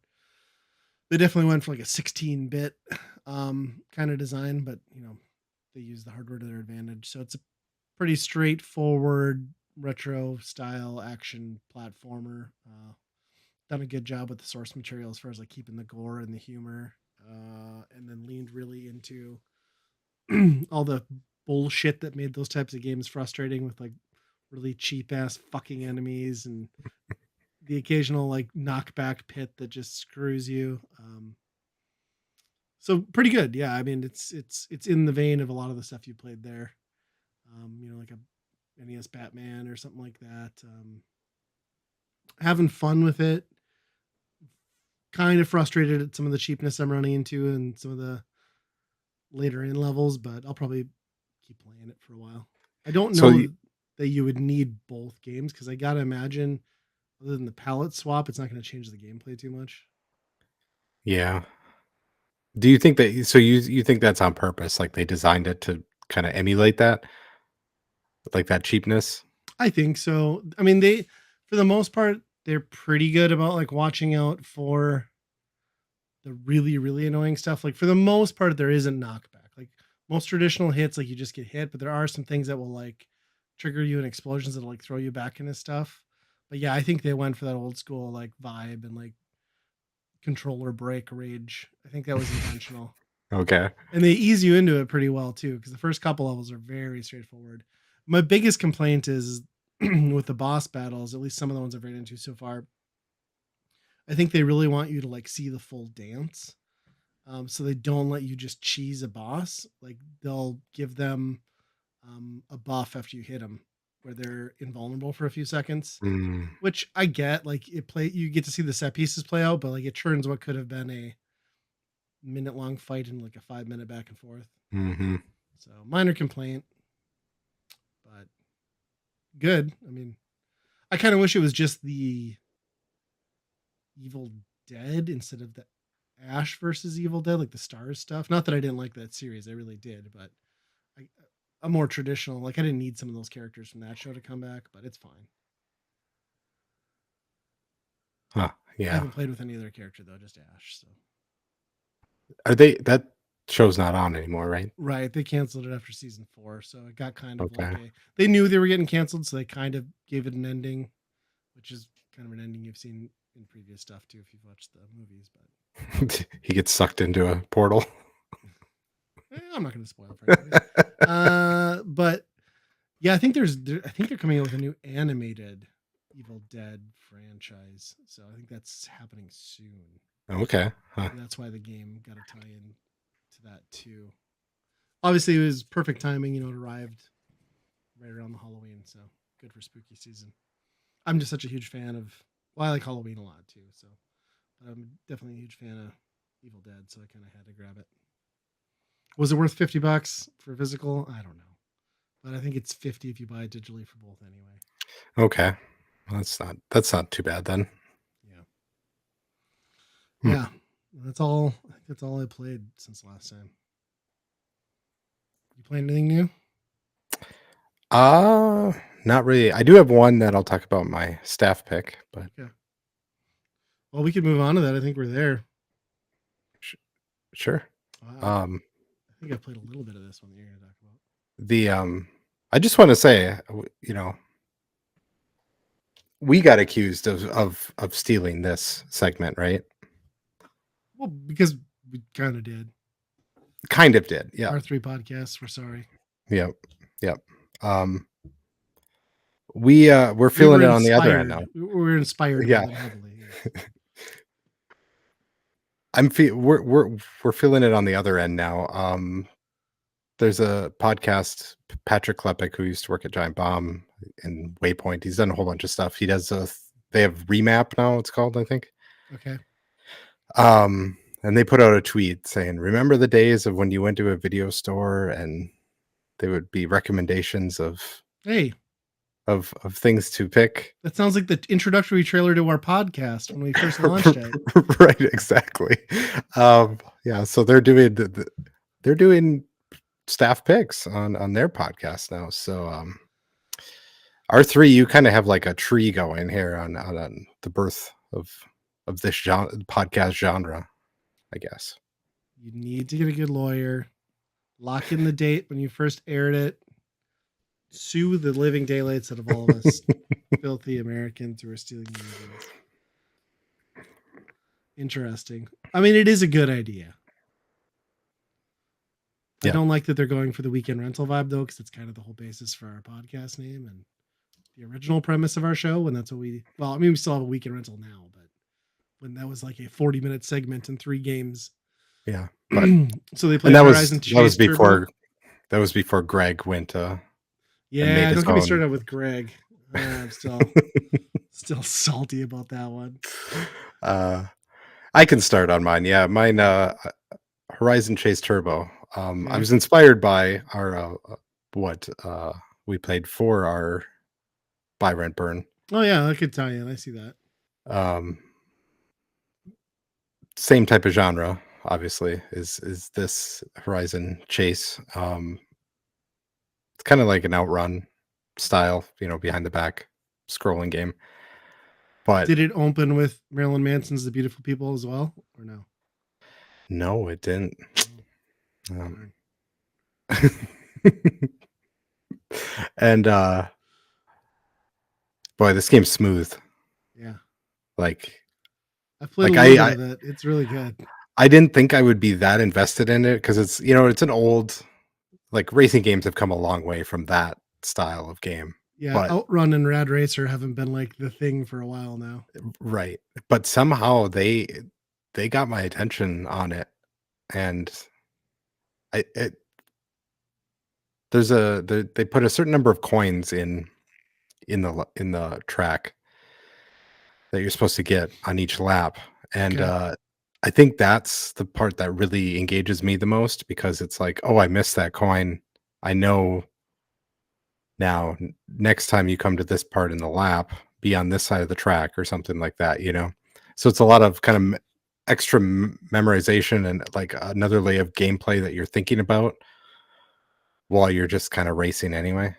They definitely went for like a 16-bit kind of design, but they use the hardware to their advantage. So it's a pretty straightforward retro style action platformer. Done a good job with the source material as far as like keeping the gore and the humor, and then leaned really into all the bullshit that made those types of games frustrating with like really cheap ass fucking enemies and the occasional like knockback pit that just screws you. So pretty good, yeah. I mean, it's in the vein of a lot of the stuff you played there. Like a NES Batman or something like that. Having fun with it. Kind of frustrated at some of the cheapness I'm running into and some of the later in levels, but I'll probably keep playing it for a while. I don't So know that you would need both games because I gotta imagine, other than the palette swap, it's not going to change the gameplay too much. yeah. Do you think that so you think that's on purpose? Like they designed it to kind of emulate that? Like that cheapness? I think so. I mean, they, for the most part, they're pretty good about like watching out for the really, really annoying stuff. Like for the most part, there isn't knockback. Like most traditional hits, like you just get hit, but there are some things that will like trigger you in explosions that'll like throw you back into stuff. But yeah, I think they went for that old school like vibe and like controller break rage. I think that was intentional. Okay. And they ease you into it pretty well too, because the first couple levels are very straightforward. My biggest complaint is with the boss battles, at least some of the ones I've ran into so far. I think they really want you to like see the full dance. So they don't let you just cheese a boss. Like they'll give them a buff after you hit them, where they're invulnerable for a few seconds. Mm, Which I get. Like you get to see the set pieces play out, but like it turns what could have been a minute long fight into like a 5 minute back and forth. hmm So minor complaint, but good. I mean, I kind of wish it was just the Evil Dead instead of the Ash versus Evil Dead, like the Stars stuff. Not that I didn't like that series, I really did, but I, a more traditional, like I didn't need some of those characters from that show to come back, but it's fine. Huh, I yeah. haven't played with any other character though, just Ash. So Are they that show's not on anymore, right? right, they canceled it after season 4, so it got kind of like Okay. a. They knew they were getting canceled, so they kind of gave it an ending, which is kind of an ending you've seen in previous stuff too, if you've watched the movies. But He gets sucked into a portal. I'm not going to spoil it for anybody. But yeah, I think they're coming out with a new animated Evil Dead franchise, so I think that's happening soon. Okay. Huh. And that's why the game got a tie-in to that too. Obviously, it was perfect timing. It arrived right around the Halloween, so good for spooky season. I'm just such a huge fan of. Well, I like Halloween a lot too, so but I'm definitely a huge fan of Evil Dead, so I kind of had to grab it. Was it worth $50 for physical? I don't know, but I think it's 50 if you buy it digitally for both anyway. Okay. Well, that's not too bad then. Yeah, Hmm. yeah. That's all. I think that's all I played since last time. You playing anything new? Uh Not really. I do have one that I'll talk about my staff pick, but Okay. Well, we could move on to that. I think we're there. sh- sure. I Um think I played a little bit of this one that you're going to talk about. the I just want to say, we got accused of stealing this segment, right? Well, because we kind of did. Kind of did. Yeah. Our 3 podcasts. We're sorry. Yep. Yep. Um we're We feeling were it on the other end now. inspired. We were inspired by Yeah. them heavily. Yes. We're feeling it on the other end now. There's a podcast, Patrick Klepek, who used to work at Giant Bomb and Waypoint. He's done a whole bunch of stuff. He does they have Remap now, it's called, I think. Okay. And they put out a tweet saying, "Remember the days of when you went to a video store and there would be recommendations Hey, of things to pick." that sounds like the introductory trailer to our podcast when we first launched it. Right, exactly. Yeah, so they're doing staff picks on their podcast now. So R3, you kind of have like a tree going here on the birth of this podcast genre, I guess. You need to get a good lawyer, lock in the date when you first aired it, sue the living daylights out of all of us filthy Americans who are stealing movies. Interesting. I mean, it is a good idea. I Yeah. don't like that they're going for the weekend rental vibe though, because it's kind of the whole basis for our podcast name and the original premise of our show. And that's what we, well, I mean, we still have a weekend rental now, but when that was like a 40-minute segment and 3 games. Yeah. But So they and played Horizon Chase Turbo. that was before Greg went and made Yeah, his don't get me own. started with Greg. I'm still salty about that one. I can start on mine. Yeah, mine Horizon Chase Turbo. I Okay. was inspired by our what we played for our buy rent burn. Oh yeah, I could tell you. I see that. Um, Same type of genre, obviously, is this Horizon Chase. It's kind of like an outrun. style, behind the back scrolling game. But Did it open with Marilyn Manson's "The Beautiful People" as well, or no? no, it didn't. Oh, Um, darn. and boy, this game's smooth. Yeah, Like I've played a like little bit I of it. It's really good. I didn't think I would be that invested in it because it's an old, like, racing games have come a long way from that style of game. Yeah, But Outrun and Rad Racer haven't been like the thing for a while now. right. But somehow they got my attention on it, and I it they put a certain number of coins in the track that you're supposed to get on each lap. And Okay, I think that's the part that really engages me the most because it's like, oh, I missed that coin. I know now, next time you come to this part in the lap, be on this side of the track or something like that. So it's a lot of kind of extra memorization and like another layer of gameplay that you're thinking about while you're just kind of racing anyway.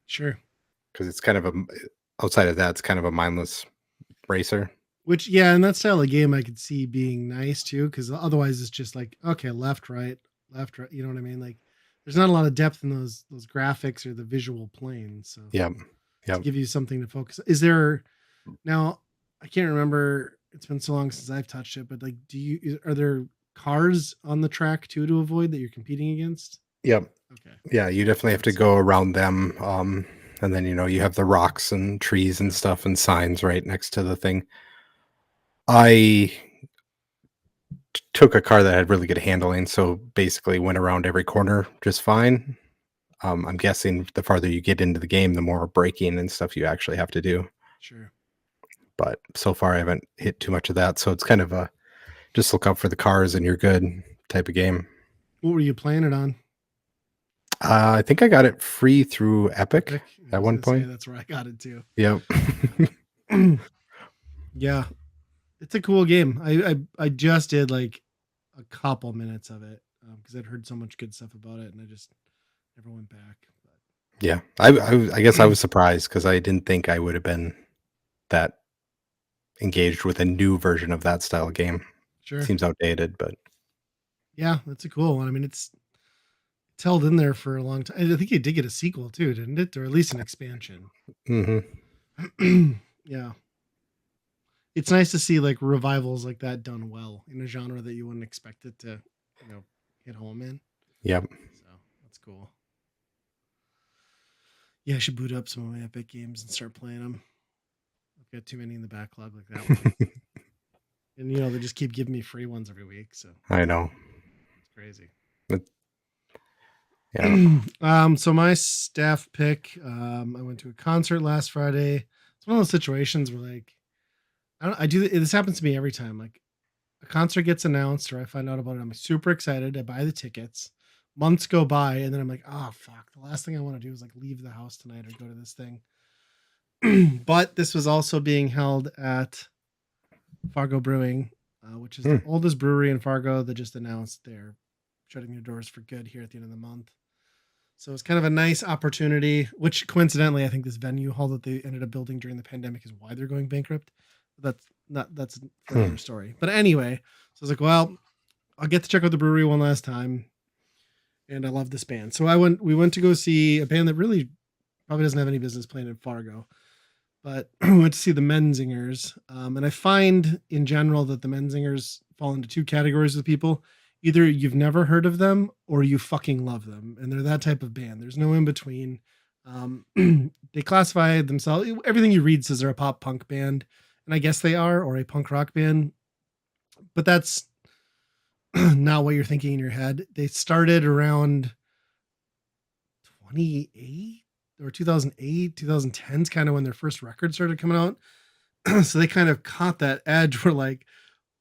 sure. Because it's kind of outside of that, it's kind of a mindless racer. Which, yeah, and that style of game I could see being nice too, because otherwise it's just like, okay, left, right, left, right. You know what I mean? Like, there's not a lot of depth in those graphics or the visual planes. So Yep. to Yep. give you something to focus, is there now? I can't remember. It's been so long since I've touched it, but like, are there cars on the track too to avoid that you're competing against? Yep. Okay, Yeah, you definitely have thought to so. go around them. And then you have the rocks and trees and Yeah, stuff and signs right next to the thing. I took a car that had really good handling, so basically went around every corner just fine. I'm guessing the farther you get into the game, the more braking and stuff you actually have to do. sure. But so far, I haven't hit too much of that, so it's kind of a just look out for the cars and you're good type of game. What were you playing it on? I think I got it free through Epic Epic. I at was one gonna say point. that's where I got it too. Yep. Yeah, it's a cool game. I just did like a couple minutes of it because I'd heard so much good stuff about it, and I just never went back. Yeah, I guess I But was surprised because I didn't think I would have been that engaged with a new version of that style of game. sure, Seems outdated, but yeah, that's a cool one. I mean, it's held in there for a long time. I think it did get a sequel too, didn't it, or at least an expansion? mhm. Yeah, it's nice to see like revivals like that done well in a genre that you wouldn't expect it to, you know, hit home in. Yep. So that's cool. Yeah, I should boot up some of my Epic games and start playing them. I've got too many in the backlog like that one. And they just keep giving me free ones every week, so I know. it's crazy. But yeah. So my staff pick, I went to a concert last Friday. It's one of those situations where like I do this happens to me every time. Like a concert gets announced or I find out about it, I'm super excited. I buy the tickets. Months go by, and then I'm like, oh fuck. The last thing I want to do is like leave the house tonight or go to this thing. But this was also being held at Fargo Brewing, which is the Hmm. oldest brewery in Fargo that just announced they're shutting their doors for good here at the end of the month. So it's kind of a nice opportunity, which coincidentally, I think this venue hall that they ended up building during the pandemic is why they're going bankrupt. That's for Hmm. another story. But anyway, so I was like, well, I'll get to check out the brewery one last time. And I love this band. So we went to go see a band that really probably doesn't have any business playing in Fargo, but we went to see the Menzingers. And I find in general that the Menzingers fall into two categories of people. Either you've never heard of them or you fucking love them. And they're that type of band. There's no in between. Um, they classify themselves, everything you read says they're a pop punk band. And I guess they are, or a punk rock band. But that's not what you're thinking in your head. They started around 28 or 2008, 2010s, kind of when their first record started coming out. So they kind of caught that edge where like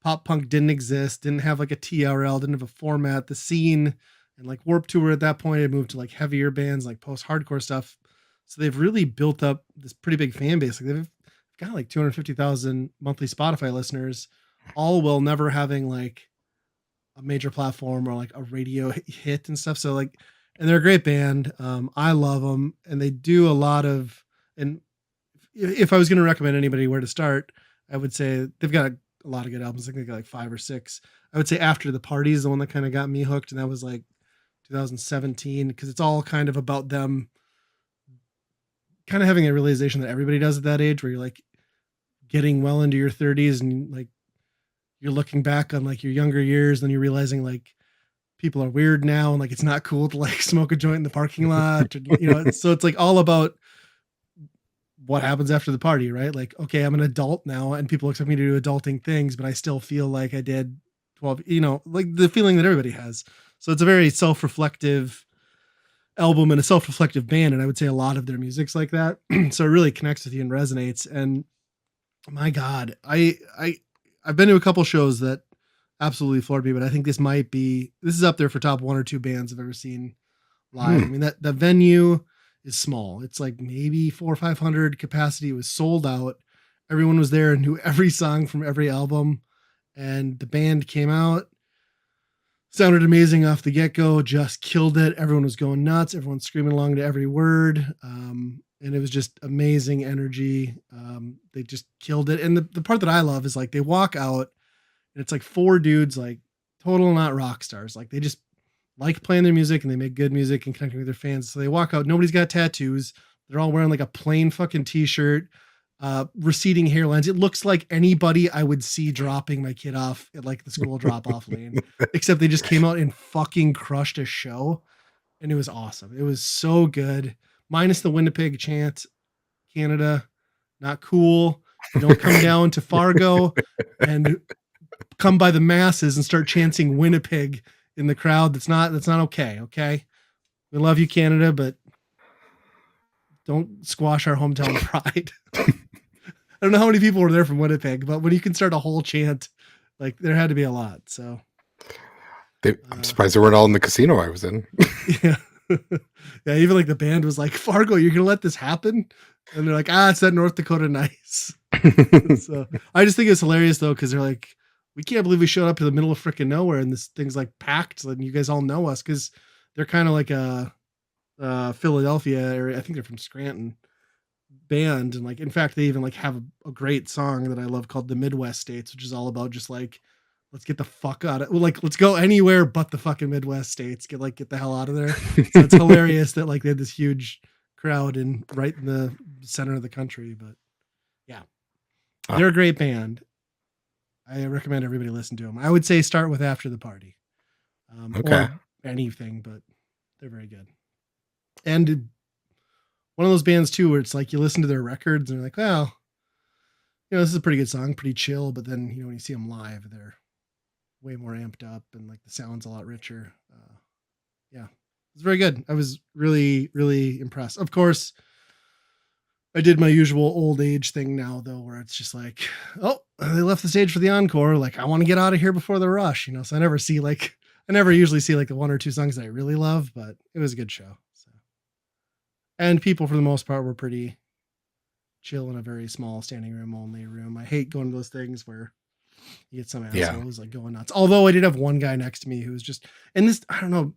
pop punk didn't exist, didn't have like a TRL, didn't have a format. The scene and like Warp Tour at that point had moved to like heavier bands, like post hardcore stuff. So they've really built up this pretty big fan base. Like they've got like 250,000 monthly Spotify listeners, all while never having like a major platform or like a radio hit and stuff. So like, and they're a great band. I love them, and they do a lot of. And if I was going to recommend anybody where to start, I would say they've got a lot of good albums. I think they got like 5 or 6. I would say After the Party is the one that kind of got me hooked, and that was like 2017 because it's all kind of about them kind of having a realization that everybody does at that age, where you're like getting well into your 30s and like you're looking back on like your younger years, and you're realizing like people are weird now and like it's not cool to like smoke a joint in the parking lot, or, so it's like all about what happens after the party, right? Like, okay, I'm an adult now and people expect me to do adulting things, but I still feel like I did 12, like the feeling that everybody has. So it's a very self-reflective album and a self-reflective band. And I would say a lot of their music's like that. So it really connects with you and resonates. And my God, I've been to a couple shows that absolutely floored me, but I think this is up there for top 1 or 2 bands I've ever seen live. I mean, that the venue is small. It's like maybe 400 or 500 capacity. It was sold out. Everyone was there and knew every song from every album. And the band came out, sounded amazing off the get-go, just killed it. Everyone was going nuts. Everyone's screaming along to every word. And it was just amazing energy. They just killed it. And the part that I love is like they walk out and it's like 4 dudes, like total not rock stars. Like they just like playing their music and they make good music and connecting with their fans. So they walk out. Nobody's got tattoos. They're all wearing like a plain fucking t-shirt, receding hairlines. It looks like anybody I would see dropping my kid off at like the school drop off lane, except they just came out and fucking crushed a show. And it was awesome. It was so good. Minus the Winnipeg chant, Canada, not cool. You don't come down to Fargo and come by the masses and start chanting Winnipeg in the crowd. That's not okay. Okay. We love you, Canada, but don't squash our hometown pride. I don't know how many people were there from Winnipeg, but when you can start a whole chant, like there had to be a lot. So I'm surprised they weren't all in the casino I was in. Yeah. Yeah. Even like the band was like, Fargo, you're going to let this happen? And they're like, it's that North Dakota nice. So I just think it's hilarious though, because they're like, we can't believe we showed up to the middle of freaking nowhere and this thing's like packed and you guys all know us, because they're kind of like a Philadelphia area. I think they're from Scranton band. And like, in fact, they even like have a great song that I love called The Midwest States, which is all about just like, let's get the fuck out of it. Like, let's go anywhere but the fucking Midwest states. Get the hell out of there. So it's hilarious that like they had this huge crowd right in the center of the country. But yeah, they're a great band. I recommend everybody listen to them. I would say start with After the Party, Okay. or anything, but they're very good. And one of those bands too, where it's like you listen to their records and you're like, well, this is a pretty good song, pretty chill. But then when you see them live, they're way more amped up and like the sound's a lot richer. Yeah, it's very good. I was really, really impressed. Of course, I did my usual old age thing now though, where it's just like, oh, they left the stage for the encore. Like I want to get out of here before the rush, so I never usually see like the 1 or 2 songs that I really love, but it was a good show. So, and people for the most part were pretty chill in a very small standing room only room. I hate going to those things where you get some assholes like going nuts. Although I did have one guy next to me who was just, and this, I don't know,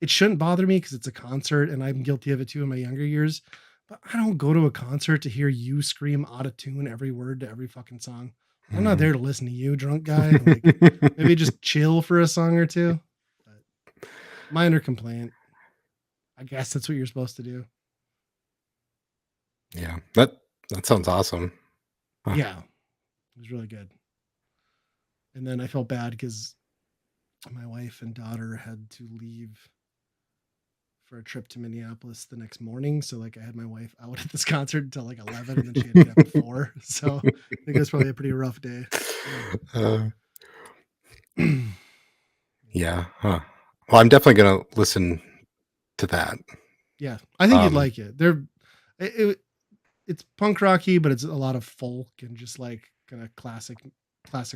it shouldn't bother me because it's a concert and I'm guilty of it too in my younger years, but I don't go to a concert to hear you scream out of tune every word to every fucking song. I'm not there to listen to you, drunk guy. Like, maybe just chill for a song or two. But minor complaint. I guess that's what you're supposed to do. Yeah, that sounds awesome. Huh. Yeah, it was really good. And then I felt bad because my wife and daughter had to leave for a trip to Minneapolis the next morning. So like I had my wife out at this concert until like 11 and then she had to get up at 4. So I think it was probably a pretty rough day. Yeah. Huh. Well, I'm definitely going to listen to that. Yeah. I think you'd like it. It's punk rocky, but it's a lot of folk and just like kind of classic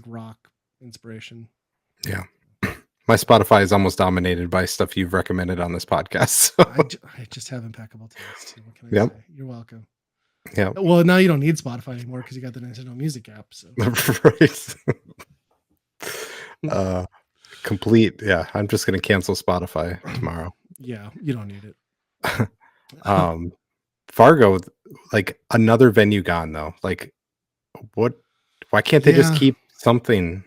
rock inspiration. Yeah. My Spotify is almost dominated by stuff you've recommended on this podcast. So. I just have impeccable taste. What can I say? You're welcome. Yeah. Well, now you don't need Spotify anymore because you got the Nintendo Music app. So. Right. Complete. Yeah. I'm just going to cancel Spotify tomorrow. Yeah, you don't need it. Um, Fargo, like another venue gone though. Like what? Why can't they just Yeah. keep something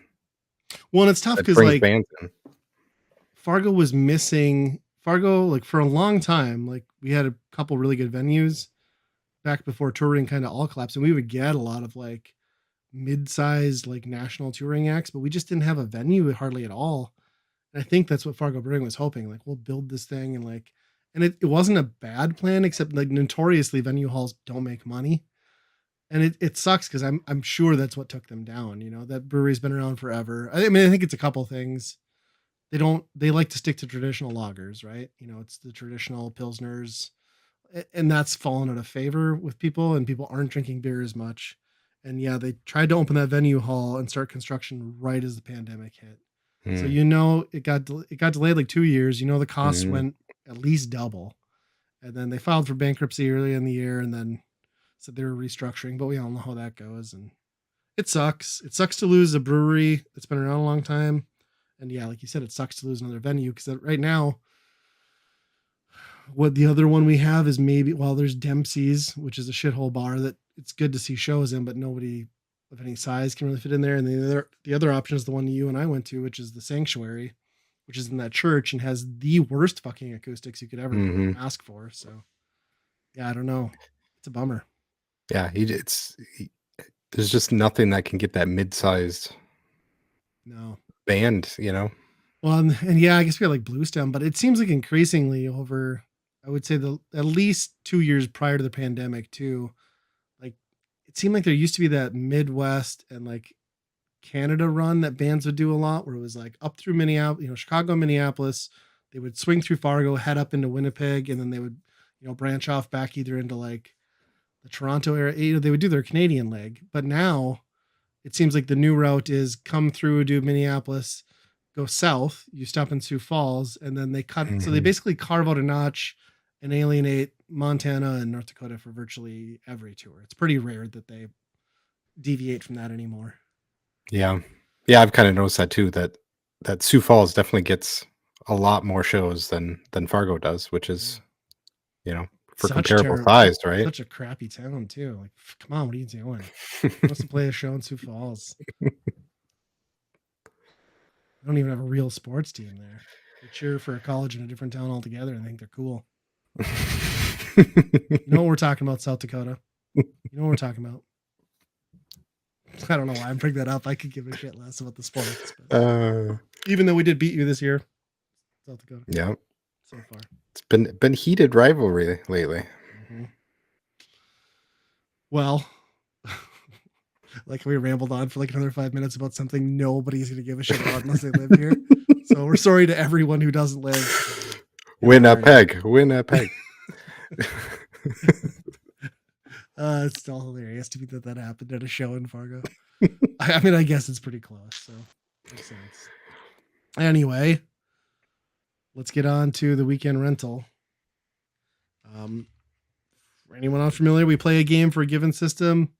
Well, and it's tough that because brings like bands in? Fargo was missing Fargo like for a long time. Like we had a couple really good venues back before touring kind of all collapsed, and we would get a lot of like mid-sized like national touring acts, but we just didn't have a venue hardly at all. And I think that's what Fargo Brewing was hoping. Like we'll build this thing and like, and it wasn't a bad plan, except like notoriously venue halls don't make money. And it sucks because I'm sure that's what took them down. You know, that brewery's been around forever. I mean, I think it's a couple things. They like to stick to traditional lagers, right? You know, it's the traditional pilsners, and that's fallen out of favor with people, and people aren't drinking beer as much. And yeah, they tried to open that venue hall and start construction right as the pandemic hit. So Mm, you know it got delayed like 2 years. You know the costs mhm, went at least double, and then they filed for bankruptcy early in the year, and then said they were restructuring. But we all know how that goes, and it sucks. It sucks to lose a brewery that's been around a long time, and yeah, like you said, it sucks to lose another venue because right now, what the other one we have is maybe well, there's Dempsey's, which is a shithole bar that it's good to see shows in, but nobody of any size can really fit in there. And the other option is the one you and I went to, which is the Sanctuary, which is in that church and has the worst fucking acoustics you could ever mhm. ask for. So yeah, I don't know. It's a bummer. Yeah, there's just nothing that can get that mid-sized No. band. Well, and yeah, I guess we got like Bluestem, but it seems like increasingly over, I would say the at least 2 years prior to the pandemic too. Like it seemed like there used to be that Midwest and like Canada run that bands would do a lot, where it was like up through Minneapolis, Chicago, Minneapolis. They would swing through Fargo, head up into Winnipeg, and then they would, branch off back either into like the Toronto area. They would do their Canadian leg. But now it seems like the new route is come through, do Minneapolis, go south, you stop in Sioux Falls, and then they cut. So they Mhm. basically carve out a notch and alienate Montana and North Dakota for virtually every tour. It's pretty rare that they deviate from that anymore. Yeah. Yeah, I've kinda noticed that too, that Sioux Falls definitely gets a lot more shows than Fargo does, which Yeah. is, you know, for Such comparable terrible, size, right? such a crappy town too. Like, come on, what are you doing? Who wants to play a show in Sioux Falls? I don't even have a real sports team there. They cheer for a college in a different town altogether and think they're cool. You know what we're talking about, South Dakota? You know what we're talking about? I don't know why I'm bringing that up. I could give a shit less about the sports, but Uh, even though we did beat you this year, South Dakota, yeah. so far. It's been heated rivalry lately. Mm-hmm. Well, like we rambled on for like another 5 minutes about something nobody's going to give a shit about unless they live here. So we're sorry to everyone who doesn't live in Win our a area. peg, win a peg. It's still hilarious to me that happened at a show in Fargo. I mean, I guess it's pretty close, so makes sense. Anyway, let's get on to the weekend rental. Um, for anyone unfamiliar, we play a game for a given system.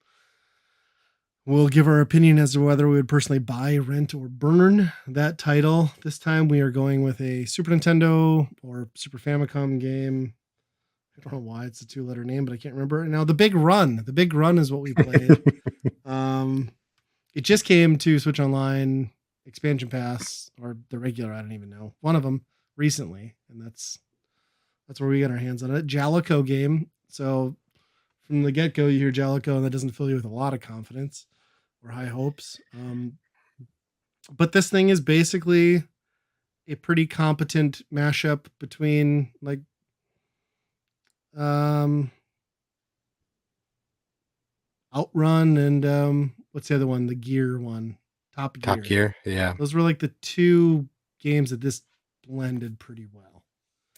We'll give our opinion as to whether we would personally buy, rent, or burn that title. This time we are going with a Super Nintendo or Super Famicom game. I don't know why it's a two-letter name, but I can't remember it now. The Big Run. The Big Run is what we played. Um, it just came to Switch Online expansion pass or the regular. I don't even know one of them recently, and that's where we got our hands on it. Jalico game. So from the get go, you hear Jalico, and that doesn't fill you with a lot of confidence or high hopes. But this thing is basically a pretty competent mashup between like um, Outrun and what's the other one? The Gear one, Top Top Gear. Gear, yeah. Those were like the two games that this blended pretty well.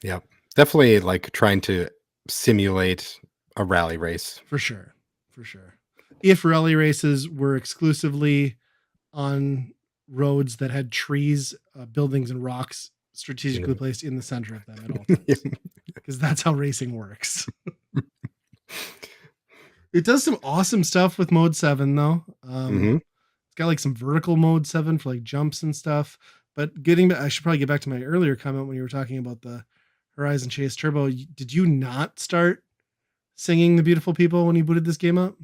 Yep. Definitely, like, trying to simulate a rally race. For sure. For sure. If rally races were exclusively on roads that had trees, buildings, and rocks strategically Mhm. placed in the center of them at all times, because that's how racing works. It does some awesome stuff with Mode 7, though. Mhm. It's got like some vertical Mode 7 for like jumps and stuff. But I should probably get back to my earlier comment when you were talking about the Horizon Chase Turbo, did you not start singing "The Beautiful People" when you booted this game up?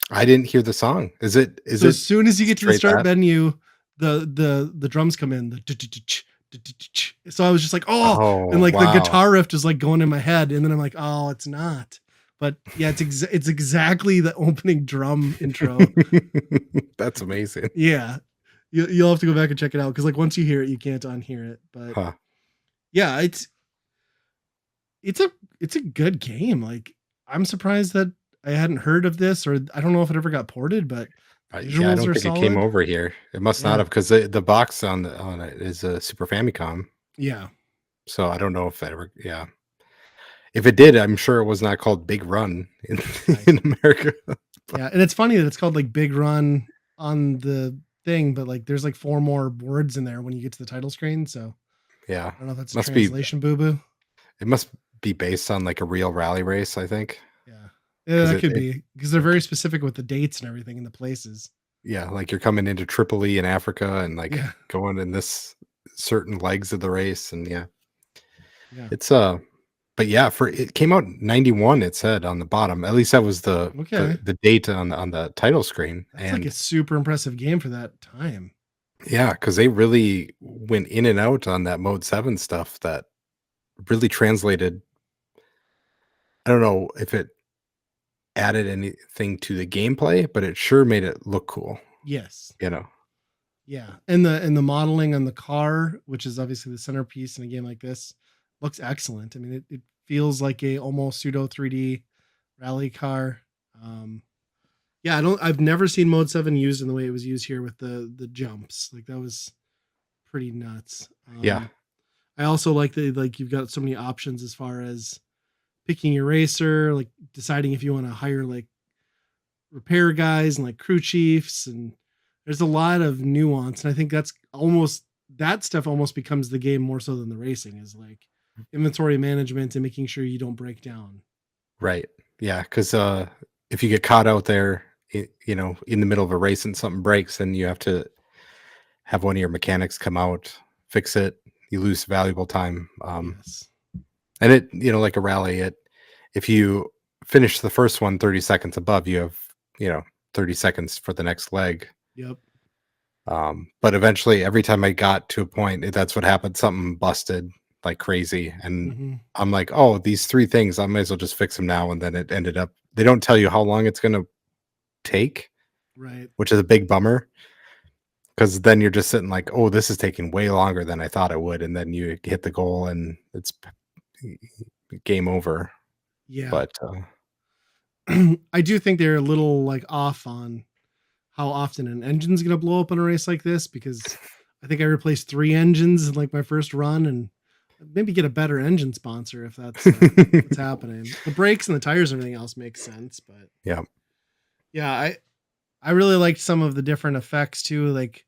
I didn't hear the song. Is So as it soon as you get to the straight start that? menu, the drums come in. So I was just like, oh, and Oh, like the wow. guitar riff is like going in my head, and then I'm like, oh, it's not. But yeah, it's exactly the opening drum intro. That's amazing. Yeah, you'll have to go back and check it out because like once you hear it, you can't unhear it. But Huh. yeah, it's a it's a good game. Like I'm surprised that I hadn't heard of this, or I don't know if it ever got ported, but the Yeah, I visuals don't are think it came solid. over here. It must not Yeah, have, 'cause the box on it is a Super Famicom, yeah, so I don't know if that ever yeah. If it did, I'm sure it was not called Big Run in right. in America. But Yeah, and it's funny that it's called like Big Run on the thing, but like there's like four more words in there when you get to the title screen. So yeah. I don't know if that's a Must be translation boo boo. it must be based on, like, a real rally race, I think, Yeah, yeah, 'cause that it could it be because they're very specific with the dates and everything and the places. yeah, like, you're coming into Tripoli in Africa and, like, Yeah, going in this certain legs of the race, and yeah. yeah. It's, but yeah, for it came out in '91, it said on the bottom. At least that was Okay, the date on the title screen, that's like a and super impressive game for that time. yeah, because they really went in and out on that Mode 7 stuff that really translated. I don't know if it added anything to the gameplay, but it sure made it look cool, Yes, you know? yeah, and the modeling on the car, which is obviously the centerpiece in a game like this, looks excellent. I mean, it feels like a almost pseudo 3D rally car. Um, Yeah, I've never seen Mode 7 used in the way it was used here with the jumps. Like that was pretty nuts. Yeah. I also like that like you've got so many options as far as picking your racer, like deciding if you want to hire like repair guys and like crew chiefs, and there's a lot of nuance, and I think that's almost that stuff almost becomes the game more so than the racing is like inventory management and making sure you don't break down. Right. Yeah, 'cause, if you get caught out there, in the middle of a race and something breaks, then you have to have one of your mechanics come out, fix it, you lose valuable time, Yes. and like a rally, if you finish the first one 30 seconds above, you have, 30 seconds for the next leg, Yep. but eventually, every time I got to a point, that's what happened, something busted like crazy, and Hmm. I'm like, "Oh, these 3 things, I might as well just fix them now," and then it ended up they don't tell you how long it's gonna take, Right. which is a big bummer, because then you're just sitting like, "Oh, this is taking way longer than I thought it would," and then you hit the goal and it's game over, Yeah. but, I do think they're a little like off on how often an engine's gonna blow up in a race like this because I think I replaced 3 engines in like my first run and maybe get a better engine sponsor if that's what's happening. The brakes and the tires and everything else makes sense, but yeah, yeah, I really liked some of the different effects too. Like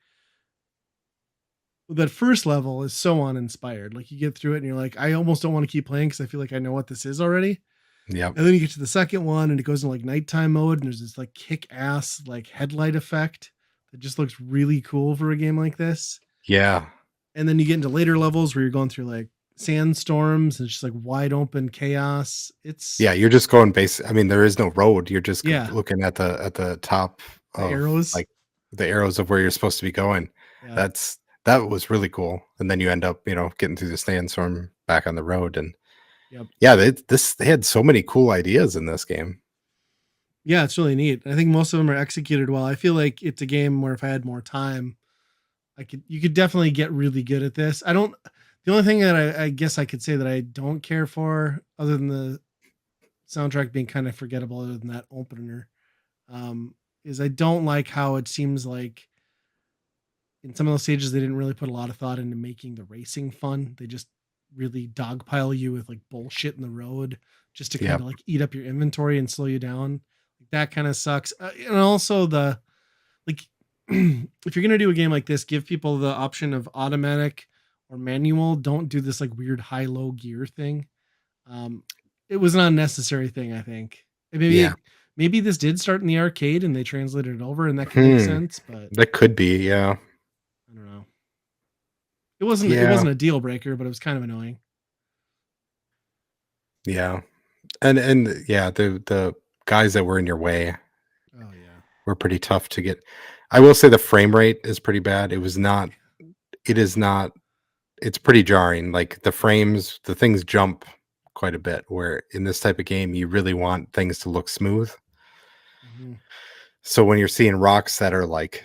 that first level is so uninspired. Like you get through it and you're like, I almost don't want to keep playing because I feel like I know what this is already. yep, And then you get to the second one and it goes into like nighttime mode and there's this like kick ass like headlight effect that just looks really cool for a game like this. yeah. And then you get into later levels where you're going through like sandstorms and it's just like wide open chaos. It's Yeah, you're just going I mean, there is no road, you're just g yeah, looking at the top the of, arrows. like, the arrows of where you're supposed to be going. Yeah. That's that was really cool, and then you end up, getting through the sandstorm back on the road, and Yep. yeah, they had so many cool ideas in this game. Yeah, it's really neat. I think most of them are executed well. I feel like it's a game where if I had more time, you could definitely get really good at this. I don't the only thing that I guess I could say that I don't care for other than the soundtrack being kind of forgettable other than that opener, is I don't like how it seems like in some of those stages they didn't really put a lot of thought into making the racing fun. They just really dogpile you with like bullshit in the road just to kind Yep. of like eat up your inventory and slow you down. That kind of sucks. And also the like if you're gonna do a game like this, give people the option of automatic or manual. Don't do this like weird high low gear thing. Um, it was an unnecessary thing, I think. And Yeah. maybe this did start in the arcade and they translated it over, and that could make Hmm. sense. But That could be, yeah. I don't know. It wasn't Yeah. a deal breaker, but it was kind of annoying. Yeah. And yeah, the guys that were in your way Oh yeah. were pretty tough to get. I will say the frame rate is pretty bad. It is not it's pretty jarring. Like the things jump quite a bit where in this type of game you really want things to look smooth. Hmm. So when you're seeing rocks that are like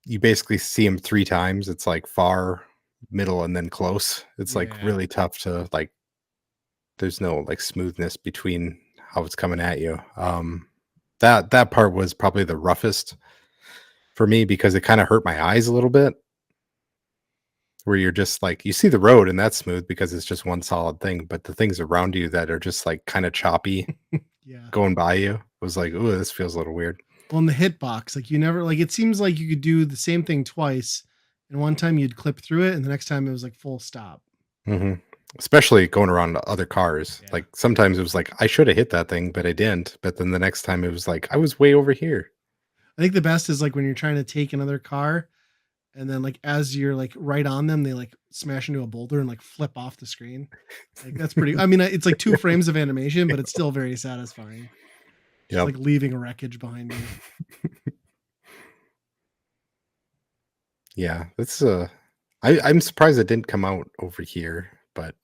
you basically see them 3 times, it's like far, middle, and then close. It's like Yeah. really tough to like there's no like smoothness between how it's coming at you. That part was probably the roughest for me because it kind of hurt my eyes a little bit where you're just like you see the road and that's smooth because it's just one solid thing, but the things around you that are just like kind of choppy Yeah. going by you, it was like, "Ooh, this feels a little weird." Well, in the hitbox, like you never like it seems like you could do the same thing twice, and one time you'd clip through it, and the next time it was like full stop. Mhm. Especially going around to other cars. Yeah. Like sometimes it was like I should have hit that thing, but I didn't. But then the next time it was like I was way over here. I think the best is like when you're trying to take another car, and then like as you're like right on them, they like smash into a boulder and like flip off the screen. Like that's pretty. I mean, it's like 2 frames of animation, but it's still very satisfying. Just Yep. like leaving a wreckage behind you. Yeah, that's I'm surprised it didn't come out over here, but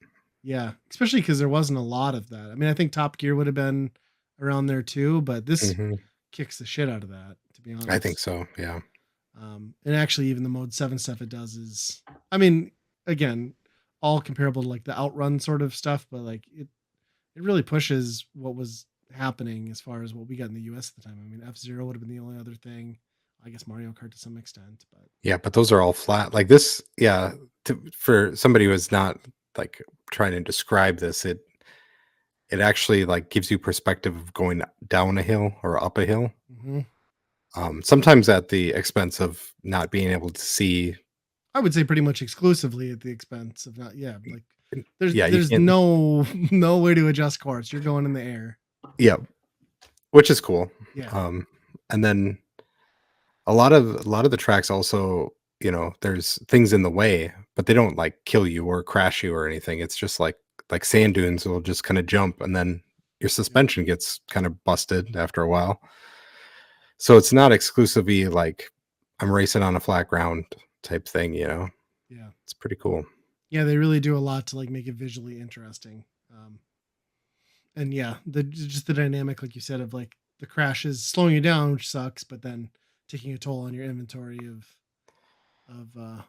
Yeah, especially because there wasn't a lot of that. I mean, I think Top Gear would have been around there too, but this mhm, kicks the shit out of that, to be I think honest. so. Yeah. And actually, even the Mode 7 stuff it does is, I mean, again, all comparable to like the Outrun sort of stuff, but like it really pushes what was happening as far as what we got in the US at the time. I mean, F Zero would have been the only other thing. I guess Mario Kart to some extent, but Yeah, but those are all flat. Like this, yeah, for somebody who is not like trying to describe this, it actually like gives you perspective of going down a hill or up a hill. mhm. Sometimes at the expense of not being able to see. I would say pretty much exclusively at the expense of not, yeah, like Yeah, you there's can't. no no way to adjust course. You're going in the air. Yeah, which is cool. Yeah. Um, and then a lot of the tracks also, you know, there's things in the way, but they don't like kill you or crash you or anything. It's just like sand dunes will just kind of jump, and then your Yep. suspension gets kind of busted after a while. So it's not exclusively like I'm racing on a flat ground type thing, you know. Yeah. It's pretty cool. Yeah, they really do a lot to like make it visually interesting. And yeah, the just the dynamic, like you said, of like the crashes slowing you down, which sucks, but then taking a toll on your inventory of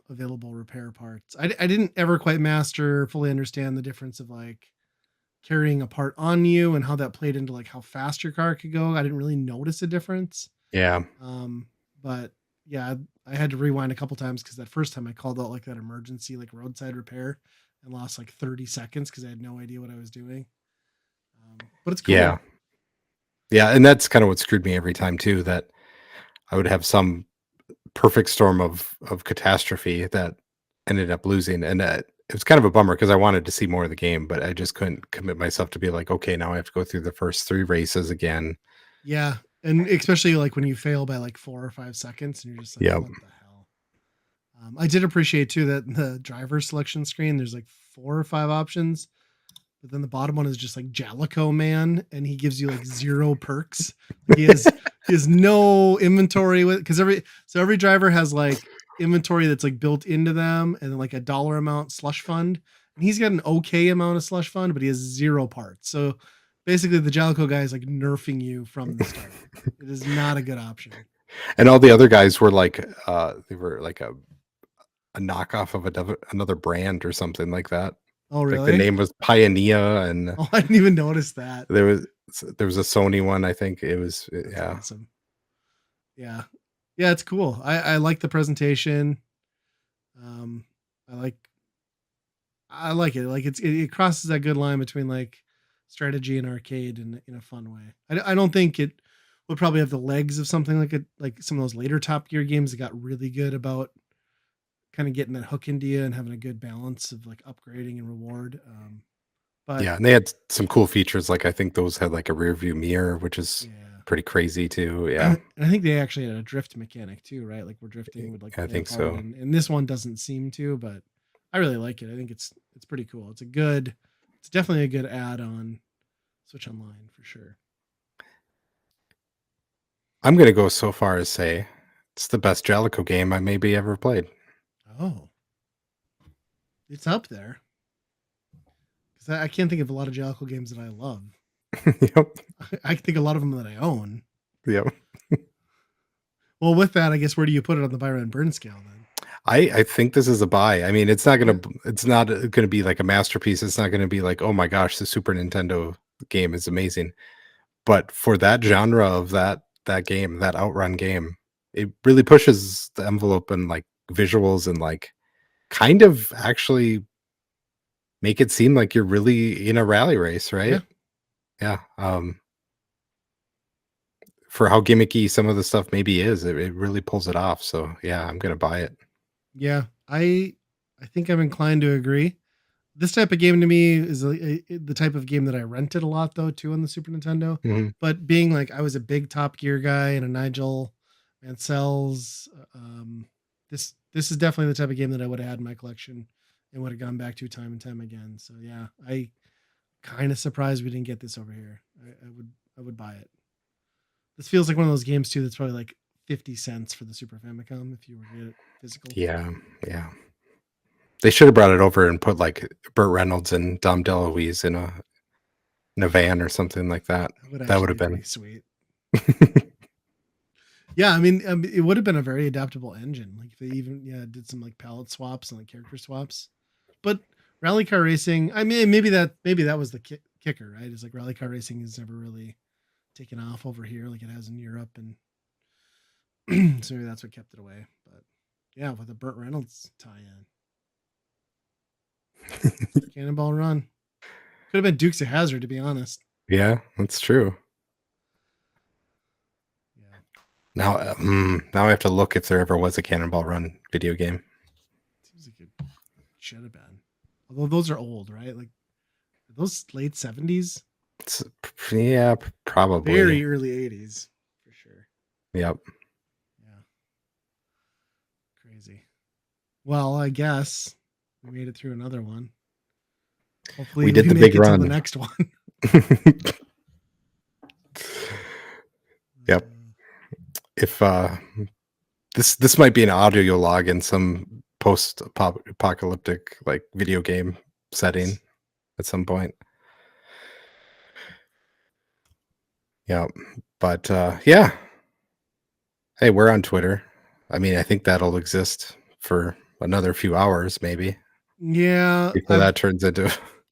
available repair parts. I didn't ever quite master fully understand the difference of like carrying a part on you and how that played into like how fast your car could go. I didn't really notice a difference. Yeah. Um, but yeah, I had to rewind a couple times because that first time I called out like that emergency like roadside repair and lost like 30 seconds because I had no idea what I was doing. But it's Yeah. cool. Yeah, and that's kind of what screwed me every time too, that I would have some perfect storm of catastrophe that ended up losing, and, it was kind of a bummer because I wanted to see more of the game, but I just couldn't commit myself to be like, "Okay, now I have to go through the first 3 races again." Yeah. And especially like when you fail by like 4 or 5 seconds and you're just like, Yep. what the hell? I did appreciate too that the driver selection screen, there's like 4 or 5 options, but then the bottom one is just like Jalico Man, and he gives you like zero perks. Like he has no inventory with because every driver has like inventory that's like built into them, and then like a dollar amount slush fund. And he's got an okay amount of slush fund, but he has zero parts. So basically, the Jalico guy is like nerfing you from the start. It is not a good option. And all the other guys were like, they were like a knockoff of another brand or something like that. Oh, Like, the really? name was Pioneer, and Oh, I didn't even notice that. there was there was a Sony one, I think it was That's yeah. awesome. Yeah, yeah, it's cool. I like the presentation. Um, I like I like it. Like it crosses that good line between like strategy and arcade in a fun way. I don't think it would probably have the legs of something like like some of those later Top Gear games that got really good about kind of getting that hook into you and having a good balance of like upgrading and reward. But Yeah, and they had some cool features, like, I think those had, like, a rear view mirror, which is yeah, pretty crazy too, yeah. and I think they actually had a drift mechanic too, right? Like where drifting would like I play a think part, so. and this one doesn't seem to, but I really like it. I think it's pretty cool. It's definitely a good add-on Switch Online for sure. I'm gonna go so far as say it's the best Jellico game I maybe ever played. Oh, it's up there because I can't think of a lot of Jellicle games that I love. Yep. I think a lot of them that I own. Yep. Well, with that, I guess where do you put it on the buy rent burn scale then? I think this is a buy. I mean, it's not Yeah. gonna be like a masterpiece. It's not gonna be like, oh my gosh, the Super Nintendo game is amazing. But for that genre of that game, that outrun game, it really pushes the envelope and like visuals and like kind of actually make it seem like you're really in a rally race, Yeah. right? Yeah. For how gimmicky some of the stuff maybe is, it really pulls it off. So yeah, I'm gonna buy it. Yeah. I think I'm inclined to agree. This type of game to me is the type of game that I rented a lot though too on the Super Nintendo. Mhm. But being like I was a big Top Gear guy and a Nigel Mansell's, this is definitely the type of game that I would have had in my collection and would have gone back to time and time again. So yeah, I kind of surprised we didn't get this over here. I would buy it. This feels like one of those games too that's probably like 50 cents for the Super Famicom if you were to get it physical. Yeah, yeah. They should have brought it over and put like Burt Reynolds and Dom DeLuise in a van or something like that. That would That would actually have be pretty been. sweet. Yeah, I mean, it would have been a very adaptable engine. Like if they even did some like palette swaps and like character swaps. But rally car racing, I mean, maybe that was the kicker, right? Is like rally car racing has never really taken off over here like it has in Europe, and so maybe that's what kept it away. But yeah, with a Burt Reynolds tie-in, Cannonball Run could have been Dukes of Hazzard, to be honest. Yeah, that's true. Yeah, Now I have to look if there ever was a Cannonball Run video game. seems like it should have been. Although those are old, right? Like are those late 70s, Yeah, probably. very early 80s for sure. Yep. Yeah, crazy. Well, I guess we made it through another one. Hopefully, We we did the make big it to the run. next one. Yep. If this might be an audio log in some post apocalyptic like video game setting at some point. Yeah. But yeah. Hey, we're on Twitter. I mean, I think that'll exist for another few hours maybe Yeah, before that turns into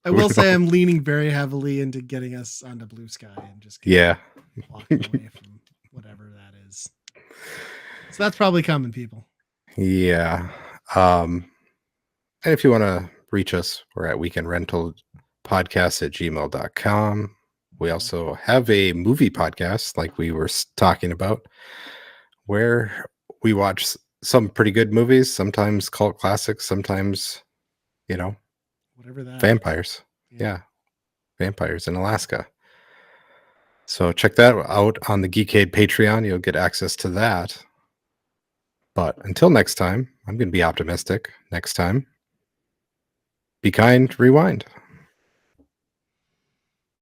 I who will say knows. I'm leaning very heavily into getting us onto Blue Sky and just kind Yeah. of walking away from whatever that is. So that's probably coming, people. Yeah. And if you want to reach us, we're at weekendrentalpodcast@gmail.com. We also have a movie podcast, like we were talking about, where we watch some pretty good movies, sometimes cult classics, sometimes, you know, Whatever that is. vampires. Yeah. Yeah, vampires in Alaska. So check that out on the Geekade Patreon. You'll get access to that. But until next time, I'm going to be optimistic. Next time, be kind, rewind.